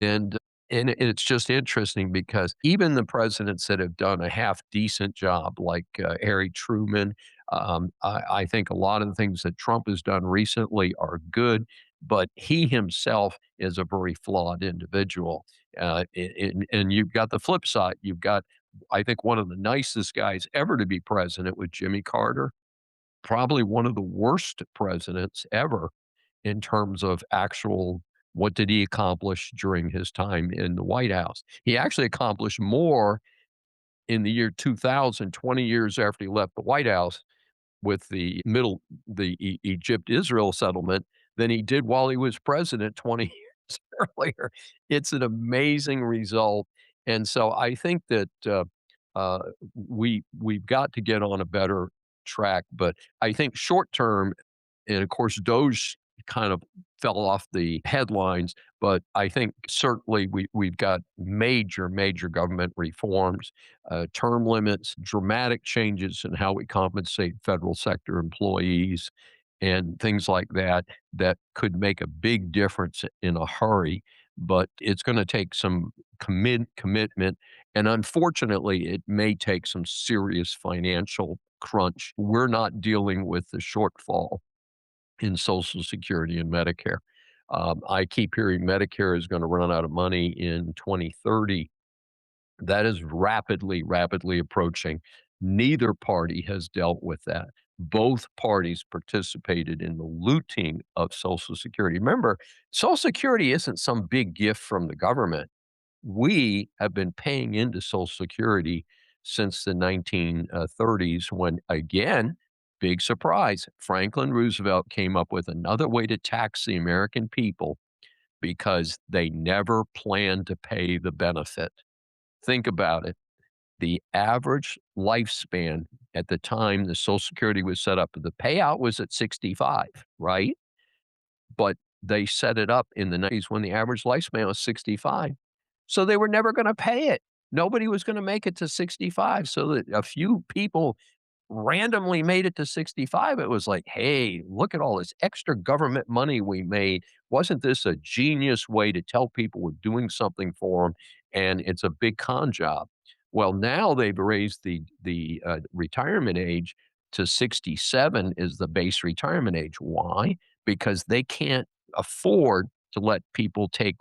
And it's just interesting because even the presidents that have done a half decent job, like Harry Truman, I think a lot of the things that Trump has done recently are good, but he himself is a very flawed individual. And you've got the flip side. You've got, I think, one of the nicest guys ever to be president with Jimmy Carter, probably one of the worst presidents ever in terms of actual what did he accomplish during his time in the White House. He actually accomplished more in the year 2000, 20 years after he left the White House with the Egypt-Israel settlement than he did while he was president 20 years earlier. It's an amazing result, and so I think that, uh, we've got to get on a better track, but I think short term and of course, Doge kind of fell off the headlines, but I think certainly we've got major, major government reforms, term limits, dramatic changes in how we compensate federal sector employees, and things like that that could make a big difference in a hurry. But it's going to take some commitment, and unfortunately, it may take some serious financial crunch. We're not dealing with the shortfall in Social Security and Medicare. I keep hearing Medicare is going to run out of money in 2030. That is rapidly, rapidly approaching. Neither party has dealt with that. Both parties participated in the looting of Social Security. Remember, Social Security isn't some big gift from the government. We have been paying into Social Security since the 1930s when, again, big surprise, Franklin Roosevelt came up with another way to tax the American people because they never planned to pay the benefit. Think about it. The average lifespan at the time the Social Security was set up, the payout was at 65, right? But they set it up in the 90s when the average lifespan was 65. So they were never gonna pay it. Nobody was gonna make it to 65, so that a few people randomly made it to 65. It was like, "Hey, look at all this extra government money we made. Wasn't this a genius way to tell people we're doing something for them? And it's a big con job." Well, now they've raised the retirement age to 67 is the base retirement age. Why? Because they can't afford to let people take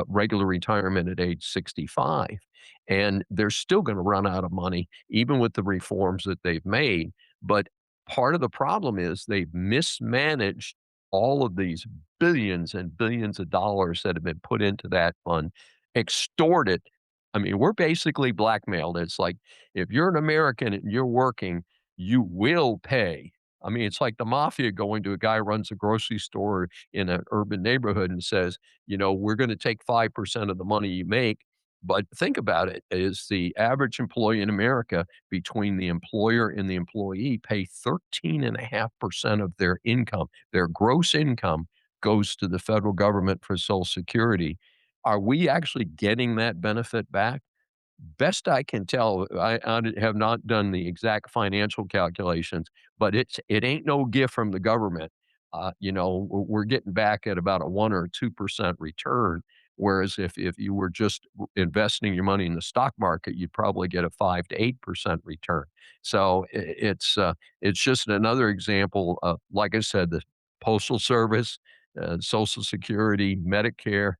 regular retirement at age 65. And they're still going to run out of money, even with the reforms that they've made. But part of the problem is they've mismanaged all of these billions and billions of dollars that have been put into that fund, extorted. I mean, we're basically blackmailed. It's like if you're an American and you're working, you will pay. I mean, it's like the mafia going to a guy who runs a grocery store in an urban neighborhood and says, you know, we're going to take 5% of the money you make But think about it, is the average employee in America between the employer and the employee pay 13.5% of their income. Their gross income goes to the federal government for Social Security. Are we actually getting that benefit back? Best I can tell, I have not done the exact financial calculations, but it ain't no gift from the government. We're getting back at about a 1 or 2% return, whereas if you were just investing your money in the stock market, you'd probably get a 5 to 8% return. So it's just another example of, like I said, the Postal Service, Social Security, Medicare,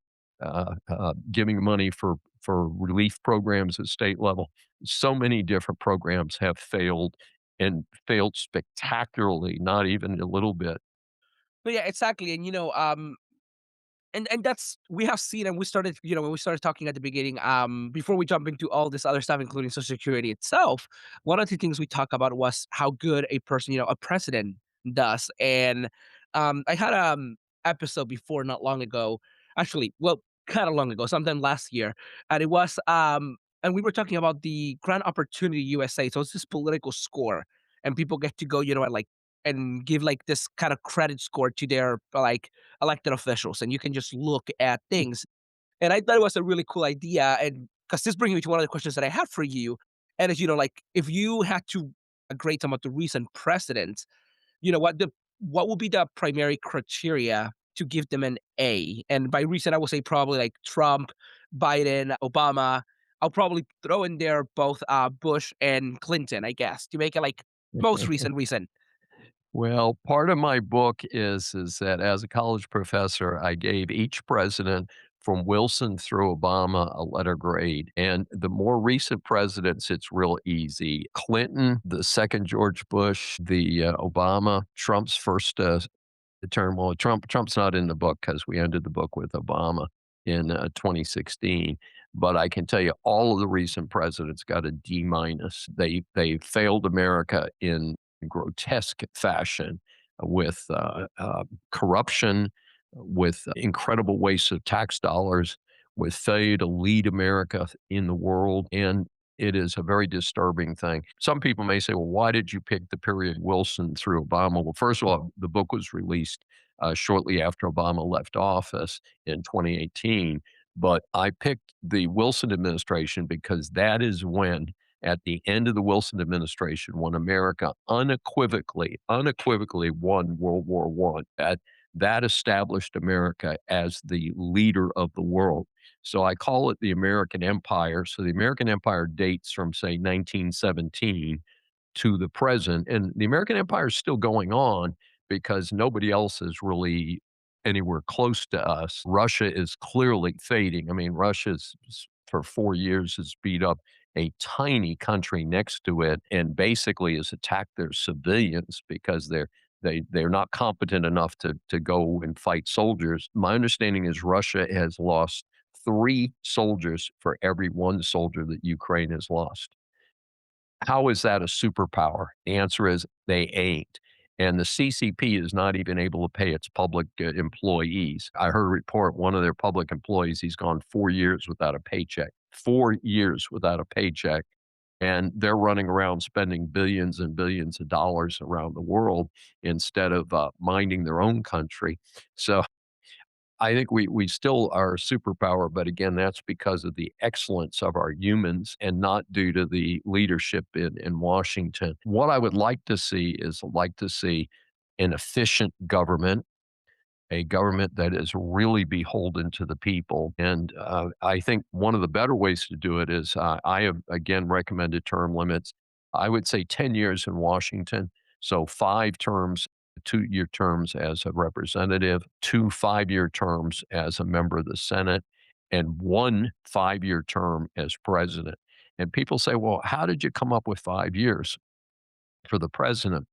giving money for relief programs at state level. So many different programs have failed and failed spectacularly, not even a little bit. But yeah, exactly. And and that's we have seen, and we started, when we started talking at the beginning, before we jump into all this other stuff, including Social Security itself, one of the things we talked about was how good a person, a president does. And I had episode before not long ago, actually, well, kind of long ago, sometime last year, and it was and we were talking about the Grand Opportunity USA. So it's this political score, and people get to go, and like and give like this kind of credit score to their like elected officials, and you can just look at things. And I thought it was a really cool idea, and because this brings me to one of the questions that I have for you, and is, like, if you had to grade some of the recent presidents, what would be the primary criteria to give them an A? And by recent, I would say probably like Trump, Biden, Obama. I'll probably throw in there both Bush and Clinton, I guess, to make it like most recent. Well, part of my book is that as a college professor, I gave each president from Wilson through Obama a letter grade. And the more recent presidents, it's real easy. Clinton, the second George Bush, the Obama, Trump's first term. Well, Trump's not in the book because we ended the book with Obama in 2016. But I can tell you, all of the recent presidents got a D minus. They failed America in grotesque fashion with corruption, with incredible waste of tax dollars, with failure to lead America in the world. And it is a very disturbing thing. Some people may say, well, why did you pick the period Wilson through Obama? Well, first of all, the book was released shortly after Obama left office in 2018. But I picked the Wilson administration because that is when, at the end of the Wilson administration, when America unequivocally won World War One, that established America as the leader of the world. So I call it the American Empire. So the American Empire dates from, say, 1917 to the present. And the American Empire is still going on because nobody else is really anywhere close to us. Russia is clearly fading. I mean, Russia's for 4 years has beat up a tiny country next to it and basically has attacked their civilians because they're not competent enough to go and fight soldiers. My understanding is Russia has lost 3 soldiers for every 1 soldier that Ukraine has lost. How is that a superpower? The answer is they ain't. And the CCP is not even able to pay its public employees. I heard a report, one of their public employees, he's gone 4 years without a paycheck. 4 years without a paycheck. And they're running around spending billions and billions of dollars around the world instead of minding their own country. So I think we still are a superpower, but again, that's because of the excellence of our humans and not due to the leadership in Washington. What I would like to see is like to see an efficient government, a government that is really beholden to the people. And I think one of the better ways to do it is I have, again, recommended term limits. I would say 10 years in Washington. So 5 terms, 2 year terms as a representative, 2 5 year terms as a member of the Senate, and 1 5 year term as president. And people say, well, how did you come up with 5 years for the president?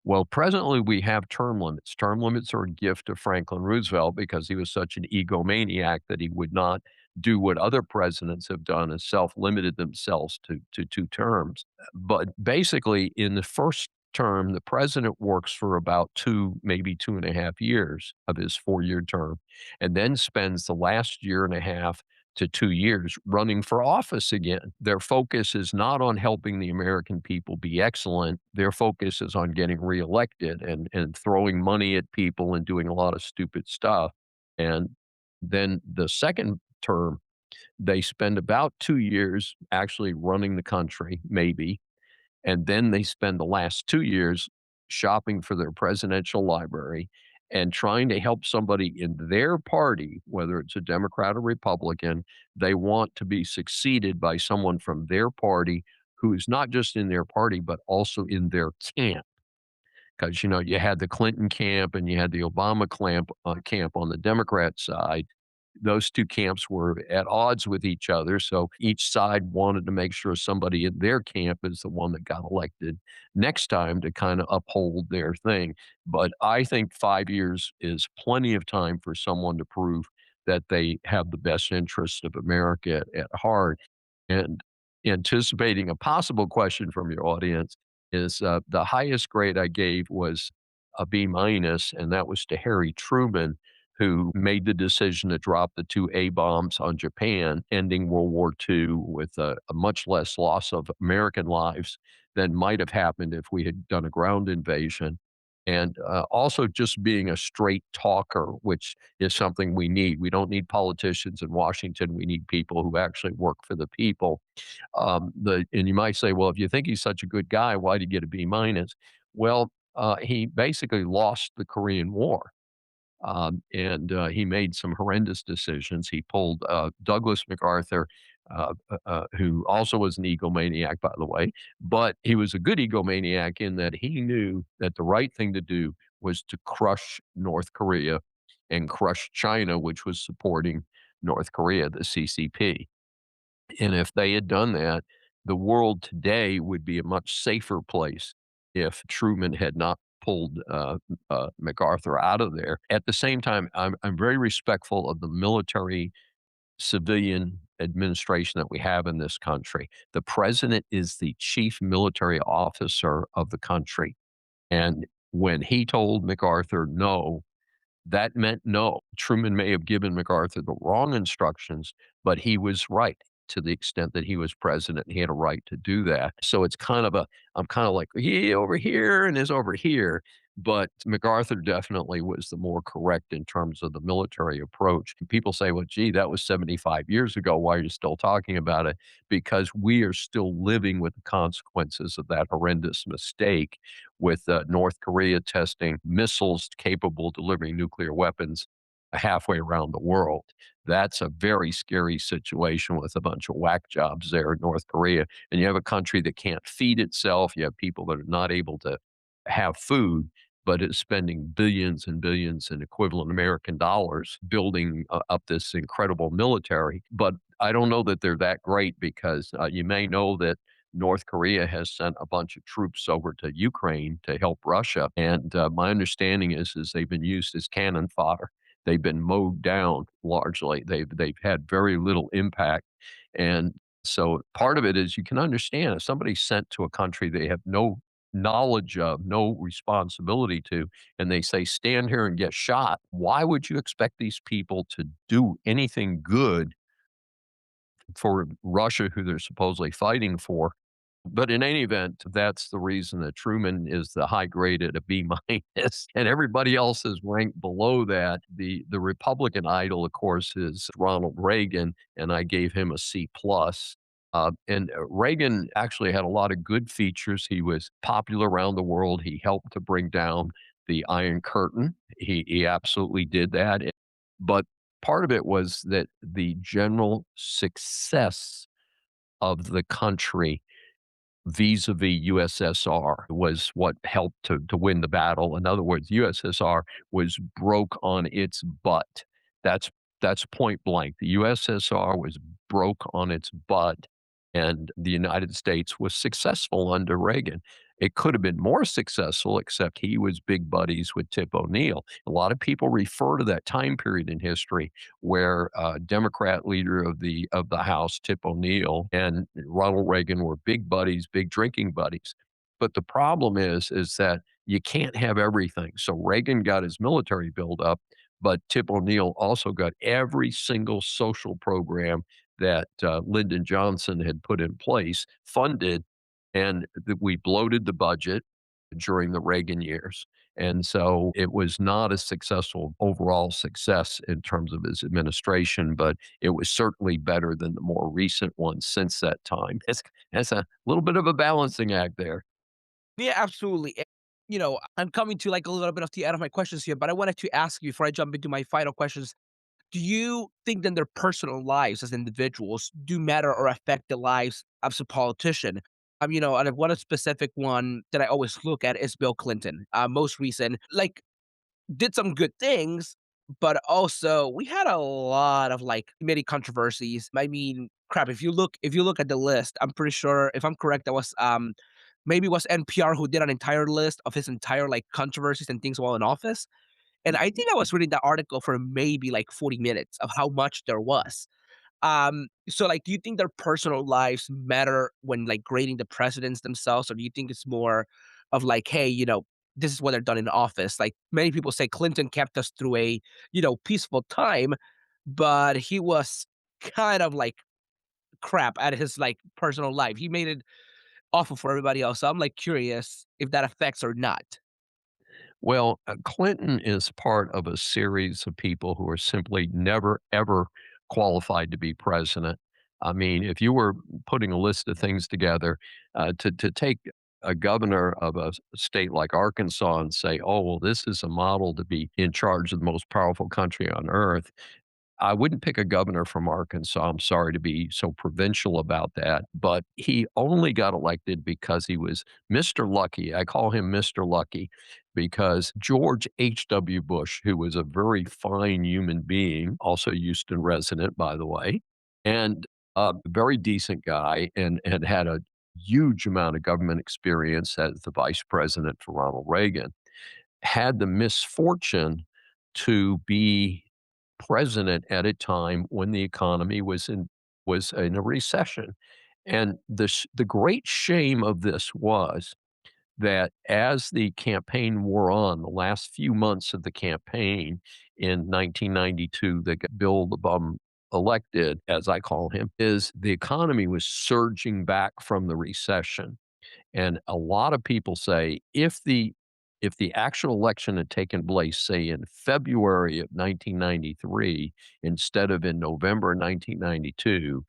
Well, presently we have term limits. Term limits are a gift of Franklin Roosevelt because he was such an egomaniac that he would not do what other presidents have done and self-limited themselves to 2 terms. But basically, in the first term, the president works for about 2, maybe 2.5 years of his 4 year term, and then spends the last year and a half to 2 years running for office again. Their focus is not on helping the American people be excellent. Their focus is on getting reelected and throwing money at people and doing a lot of stupid stuff. And then the second term, they spend about 2 years actually running the country, maybe, and then they spend the last 2 years shopping for their presidential library and trying to help somebody in their party, whether it's a Democrat or Republican. They want to be succeeded by someone from their party who's not just in their party, but also in their camp. Because, you know, you had the Clinton camp and you had the Obama camp on the Democrat side. Those 2 camps were at odds with each other, so each side wanted to make sure somebody in their camp is the one that got elected next time to kinda uphold their thing. But I think 5 years is plenty of time for someone to prove that they have the best interest of America at heart. And anticipating a possible question from your audience is, the highest grade I gave was a B minus, and that was to Harry Truman, who made the decision to drop the 2 A bombs on Japan, ending World War II with a much less loss of American lives than might have happened if we had done a ground invasion. And also just being a straight talker, which is something we need. We don't need politicians in Washington. We need people who actually work for the people. And you might say, well, if you think he's such a good guy, why did he get a B minus? Well, he basically lost the Korean War. And he made some horrendous decisions. He pulled Douglas MacArthur, who also was an egomaniac, by the way, but he was a good egomaniac in that he knew that the right thing to do was to crush North Korea and crush China, which was supporting North Korea, the CCP. And if they had done that, the world today would be a much safer place if Truman had not pulled MacArthur out of there. At the same time, I'm very respectful of the military civilian administration that we have in this country. The president is the chief military officer of the country. And when he told MacArthur no, that meant no. Truman may have given MacArthur the wrong instructions, but he was right to the extent that he was president. He had a right to do that. So it's kind of a, I'm kind of like, he over here and is over here. But MacArthur definitely was the more correct in terms of the military approach. And people say, well, gee, that was 75 years ago. Why are you still talking about it? Because we are still living with the consequences of that horrendous mistake with North Korea testing missiles capable of delivering nuclear weapons halfway around the world. That's a very scary situation with a bunch of whack jobs there in North Korea. And you have a country that can't feed itself. You have people that are not able to have food, but is spending billions and billions in equivalent American dollars building up this incredible military. But I don't know that they're that great because you may know that North Korea has sent a bunch of troops over to Ukraine to help Russia, and my understanding is they've been used as cannon fodder. They've been mowed down largely. They've had very little impact, and so part of it is you can understand if somebody's sent to a country they have no knowledge of, no responsibility to, and they say stand here and get shot. Why would you expect these people to do anything good for Russia, who they're supposedly fighting for? But in any event, that's the reason that Truman is the high grade at a B minus, and everybody else is ranked below that. The Republican idol, of course, is Ronald Reagan, and I gave him a C plus. And Reagan actually had a lot of good features. He was popular around the world. He helped to bring down the Iron Curtain. He absolutely did that. But part of it was that the general success of the country vis-a-vis USSR was what helped to win the battle. In other words, USSR was broke on its butt. That's that's point blank. The USSR was broke on its butt, and the United States was successful under Reagan. It could have been more successful, except he was big buddies with Tip O'Neill. A lot of people refer to that time period in history where Democrat leader of the House, Tip O'Neill, and Ronald Reagan were big buddies, big drinking buddies. But the problem is that you can't have everything. So Reagan got his military buildup, but Tip O'Neill also got every single social program that Lyndon Johnson had put in place funded, and we bloated the budget during the Reagan years. And so it was not a successful overall success in terms of his administration, but it was certainly better than the more recent ones since that time. It's a little bit of a balancing act there. Yeah, absolutely. I'm coming to like a little bit of the end of my questions here, but I wanted to ask you before I jump into my final questions. Do you think that their personal lives as individuals do matter or affect the lives of a politician? And one specific one that I always look at is Bill Clinton, most recent. Like, did some good things, but also we had a lot of like many controversies. I mean, crap, if you look at the list, I'm pretty sure if I'm correct, that was maybe it was NPR who did an entire list of his entire like controversies and things while in office. And I think I was reading that article for maybe like 40 minutes of how much there was. So like, do you think their personal lives matter when like grading the presidents themselves, or do you think it's more of like, hey, this is what they're done in office? Like many people say Clinton kept us through a, peaceful time, but he was kind of like crap at his like personal life. He made it awful for everybody else. So I'm like curious if that affects or not. Well, Clinton is part of a series of people who are simply never, ever qualified to be president. I mean, if you were putting a list of things together, to take a governor of a state like Arkansas and say, oh, well, this is a model to be in charge of the most powerful country on earth, I wouldn't pick a governor from Arkansas. I'm sorry to be so provincial about that, but he only got elected because he was Mr. Lucky. I call him Mr. Lucky because George H.W. Bush, who was a very fine human being, also Houston resident, by the way, and a very decent guy, and had a huge amount of government experience as the vice president for Ronald Reagan, had the misfortune to be president at a time when the economy was in a recession. And the great shame of this was that as the campaign wore on, the last few months of the campaign in 1992 that got Bill the Bum elected, as I call him, is the economy was surging back from the recession. And a lot of people say if the actual election had taken place, say in February of 1993 instead of in November 1992,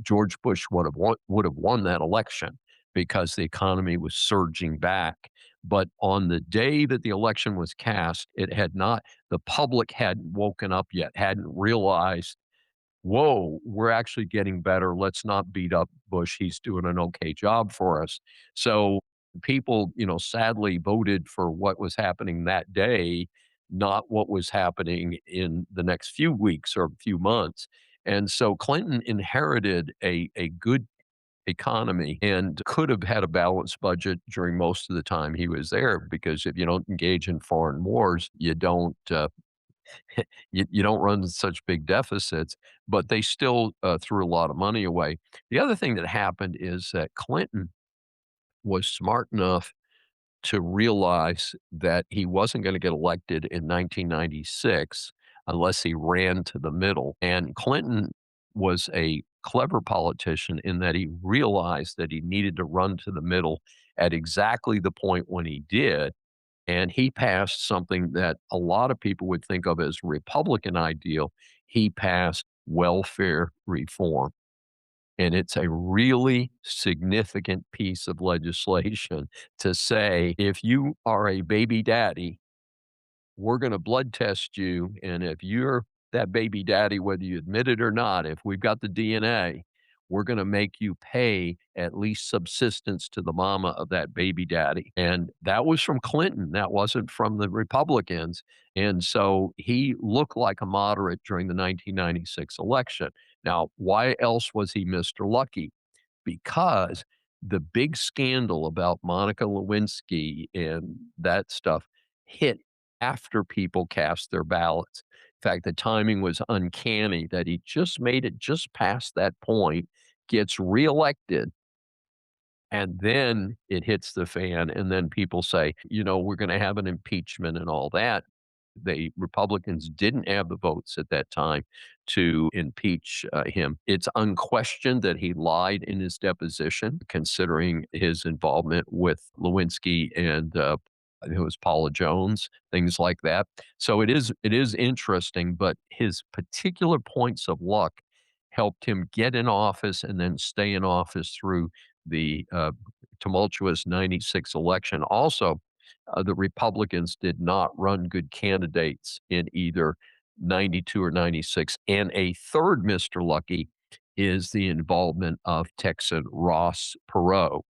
George Bush would have won that election because the economy was surging back. But on the day that the election was cast, it had not. The public hadn't woken up yet, hadn't realized, whoa, we're actually getting better. Let's not beat up Bush. He's doing an okay job for us. So people, sadly voted for what was happening that day, not what was happening in the next few weeks or few months. And so Clinton inherited a good economy and could have had a balanced budget during most of the time he was there, because if you don't engage in foreign wars, you don't run such big deficits, but they still threw a lot of money away. The other thing that happened is that Clinton was smart enough to realize that he wasn't going to get elected in 1996 unless he ran to the middle. And Clinton was a clever politician in that he realized that he needed to run to the middle at exactly the point when he did, and he passed something that a lot of people would think of as Republican ideal. He passed welfare reform. And it's a really significant piece of legislation to say if you are a baby daddy, we're going to blood test you. And if you're that baby daddy, whether you admit it or not, if we've got the DNA, we're going to make you pay at least subsistence to the mama of that baby daddy. And that was from Clinton. That wasn't from the Republicans. And so he looked like a moderate during the 1996 election. Now, why else was he Mr. Lucky? Because the big scandal about Monica Lewinsky and that stuff hit after people cast their ballots. In fact, the timing was uncanny that he just made it just past that point, gets reelected, and then it hits the fan. And then people say, we're going to have an impeachment and all that. The Republicans didn't have the votes at that time to impeach him. It's unquestioned that he lied in his deposition, considering his involvement with Lewinsky and I think it was Paula Jones, things like that. So it is interesting, but his particular points of luck helped him get in office and then stay in office through the tumultuous '96 election. Also, the Republicans did not run good candidates in either '92 or '96. And a third Mr. Lucky is the involvement of Texan Ross Perot,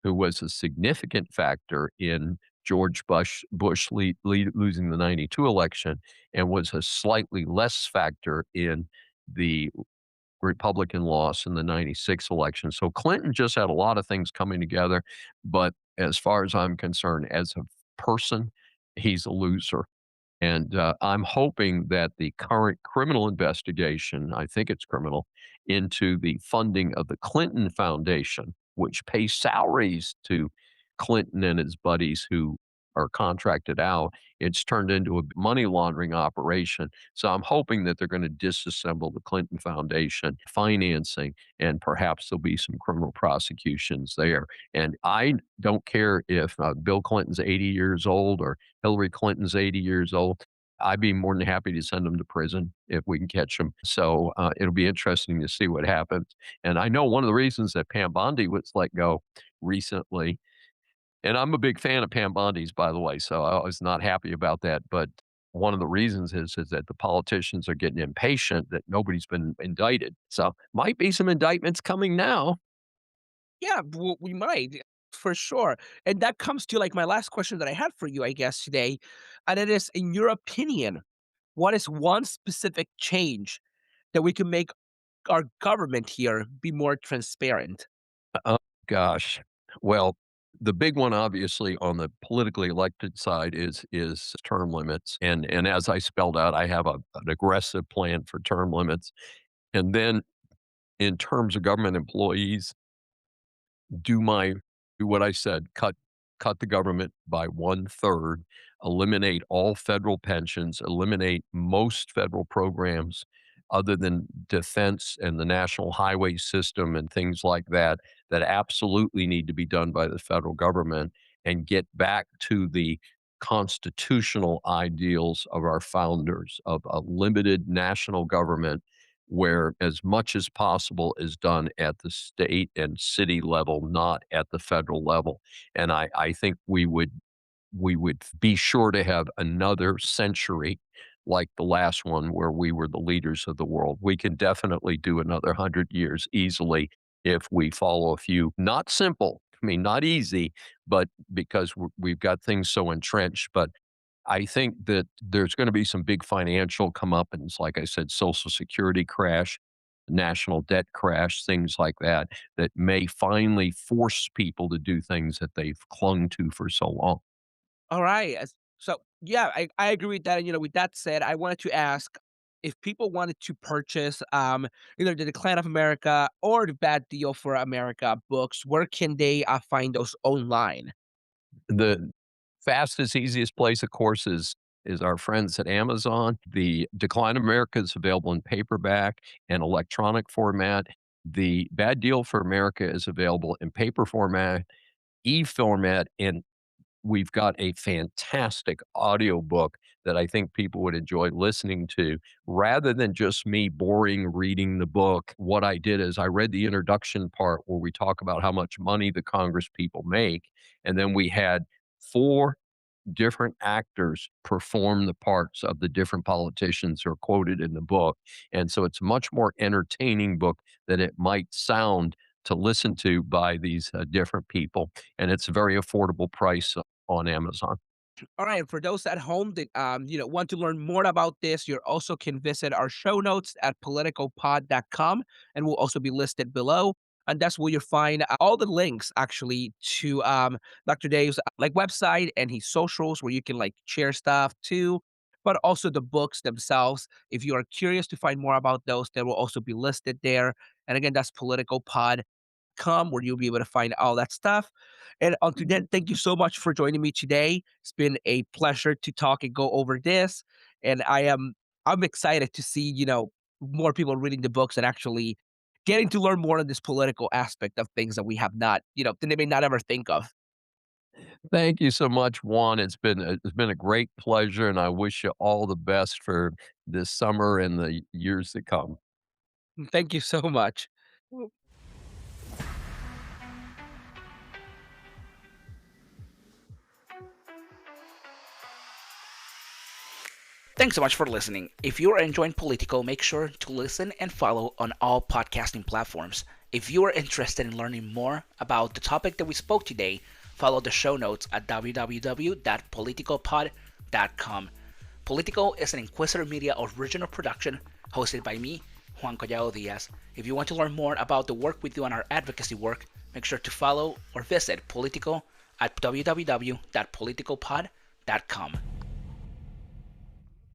who was a significant factor in George Bush losing the '92 election and was a slightly less factor in the Republican loss in the '96 election. So Clinton just had a lot of things coming together, but as far as I'm concerned, as a person, he's a loser. And I'm hoping that the current criminal investigation, I think it's criminal, into the funding of the Clinton Foundation, which pays salaries to Clinton and his buddies who are contracted out, it's turned into a money laundering operation. So I'm hoping that they're going to disassemble the Clinton Foundation financing, and perhaps there'll be some criminal prosecutions there. And I don't care if Bill Clinton's 80 years old or Hillary Clinton's 80 years old. I'd be more than happy to send them to prison if we can catch them. So it'll be interesting to see what happens. And I know one of the reasons that Pam Bondi was let go recently, and I'm a big fan of Pam Bondi's, by the way, so I was not happy about that. But one of the reasons is that the politicians are getting impatient that nobody's been indicted. So might be some indictments coming now. Yeah, we might for sure. And that comes to like my last question that I had for you, I guess, today. And it is, in your opinion, what is one specific change that we can make our government here be more transparent? Oh gosh. Well, the big one obviously on the politically elected side is term limits. And as I spelled out, I have an aggressive plan for term limits. And then in terms of government employees, do my do what I said, cut the government by one third, eliminate all federal pensions, eliminate most federal programs other than defense and the national highway system and things like that, that absolutely need to be done by the federal government, and get back to the constitutional ideals of our founders of a limited national government where as much as possible is done at the state and city level, not at the federal level. And I think we would be sure to have another century like the last one where we were the leaders of the world. We can definitely do another 100 years easily if we follow a few, not simple, I mean, not easy, but because we've got things so entrenched. But I think that there's gonna be some big financial comeuppance, like I said, Social Security crash, national debt crash, things like that, that may finally force people to do things that they've clung to for so long. All right. So, yeah, I agree with that. And, with that said, I wanted to ask if people wanted to purchase either the Decline of America or the Bad Deal for America books, where can they find those online? The fastest, easiest place, of course, is our friends at Amazon. The Decline of America is available in paperback and electronic format. The Bad Deal for America is available in paper format, e-format, and we've got a fantastic audiobook that I think people would enjoy listening to. Rather than just me boring reading the book, what I did is I read the introduction part where we talk about how much money the Congress people make, and then we had 4 different actors perform the parts of the different politicians who are quoted in the book. And so it's a much more entertaining book than it might sound to listen to by these different people. And it's a very affordable price on Amazon. All right, and for those at home that want to learn more about this, you also can visit our show notes at politicalpod.com, and will also be listed below. And that's where you'll find all the links actually to Dr. Dave's like website and his socials, where you can like share stuff too, but also the books themselves. If you are curious to find more about those, they will also be listed there. And again, that's politicalpod.com. where you'll be able to find all that stuff. And until then, thank you so much for joining me today. It's been a pleasure to talk and go over this. And I'm excited to see, more people reading the books and actually getting to learn more on this political aspect of things that we have not, that they may not ever think of. Thank you so much, Juan. It's been a great pleasure, and I wish you all the best for this summer and the years to come. Thank you so much. Thanks so much for listening. If you are enjoying Politico, make sure to listen and follow on all podcasting platforms. If you are interested in learning more about the topic that we spoke today, follow the show notes at www.politicopod.com. Politico is an Inquisitor Media original production hosted by me, Juan Collado Diaz. If you want to learn more about the work we do on our advocacy work, make sure to follow or visit Politico at www.politicopod.com.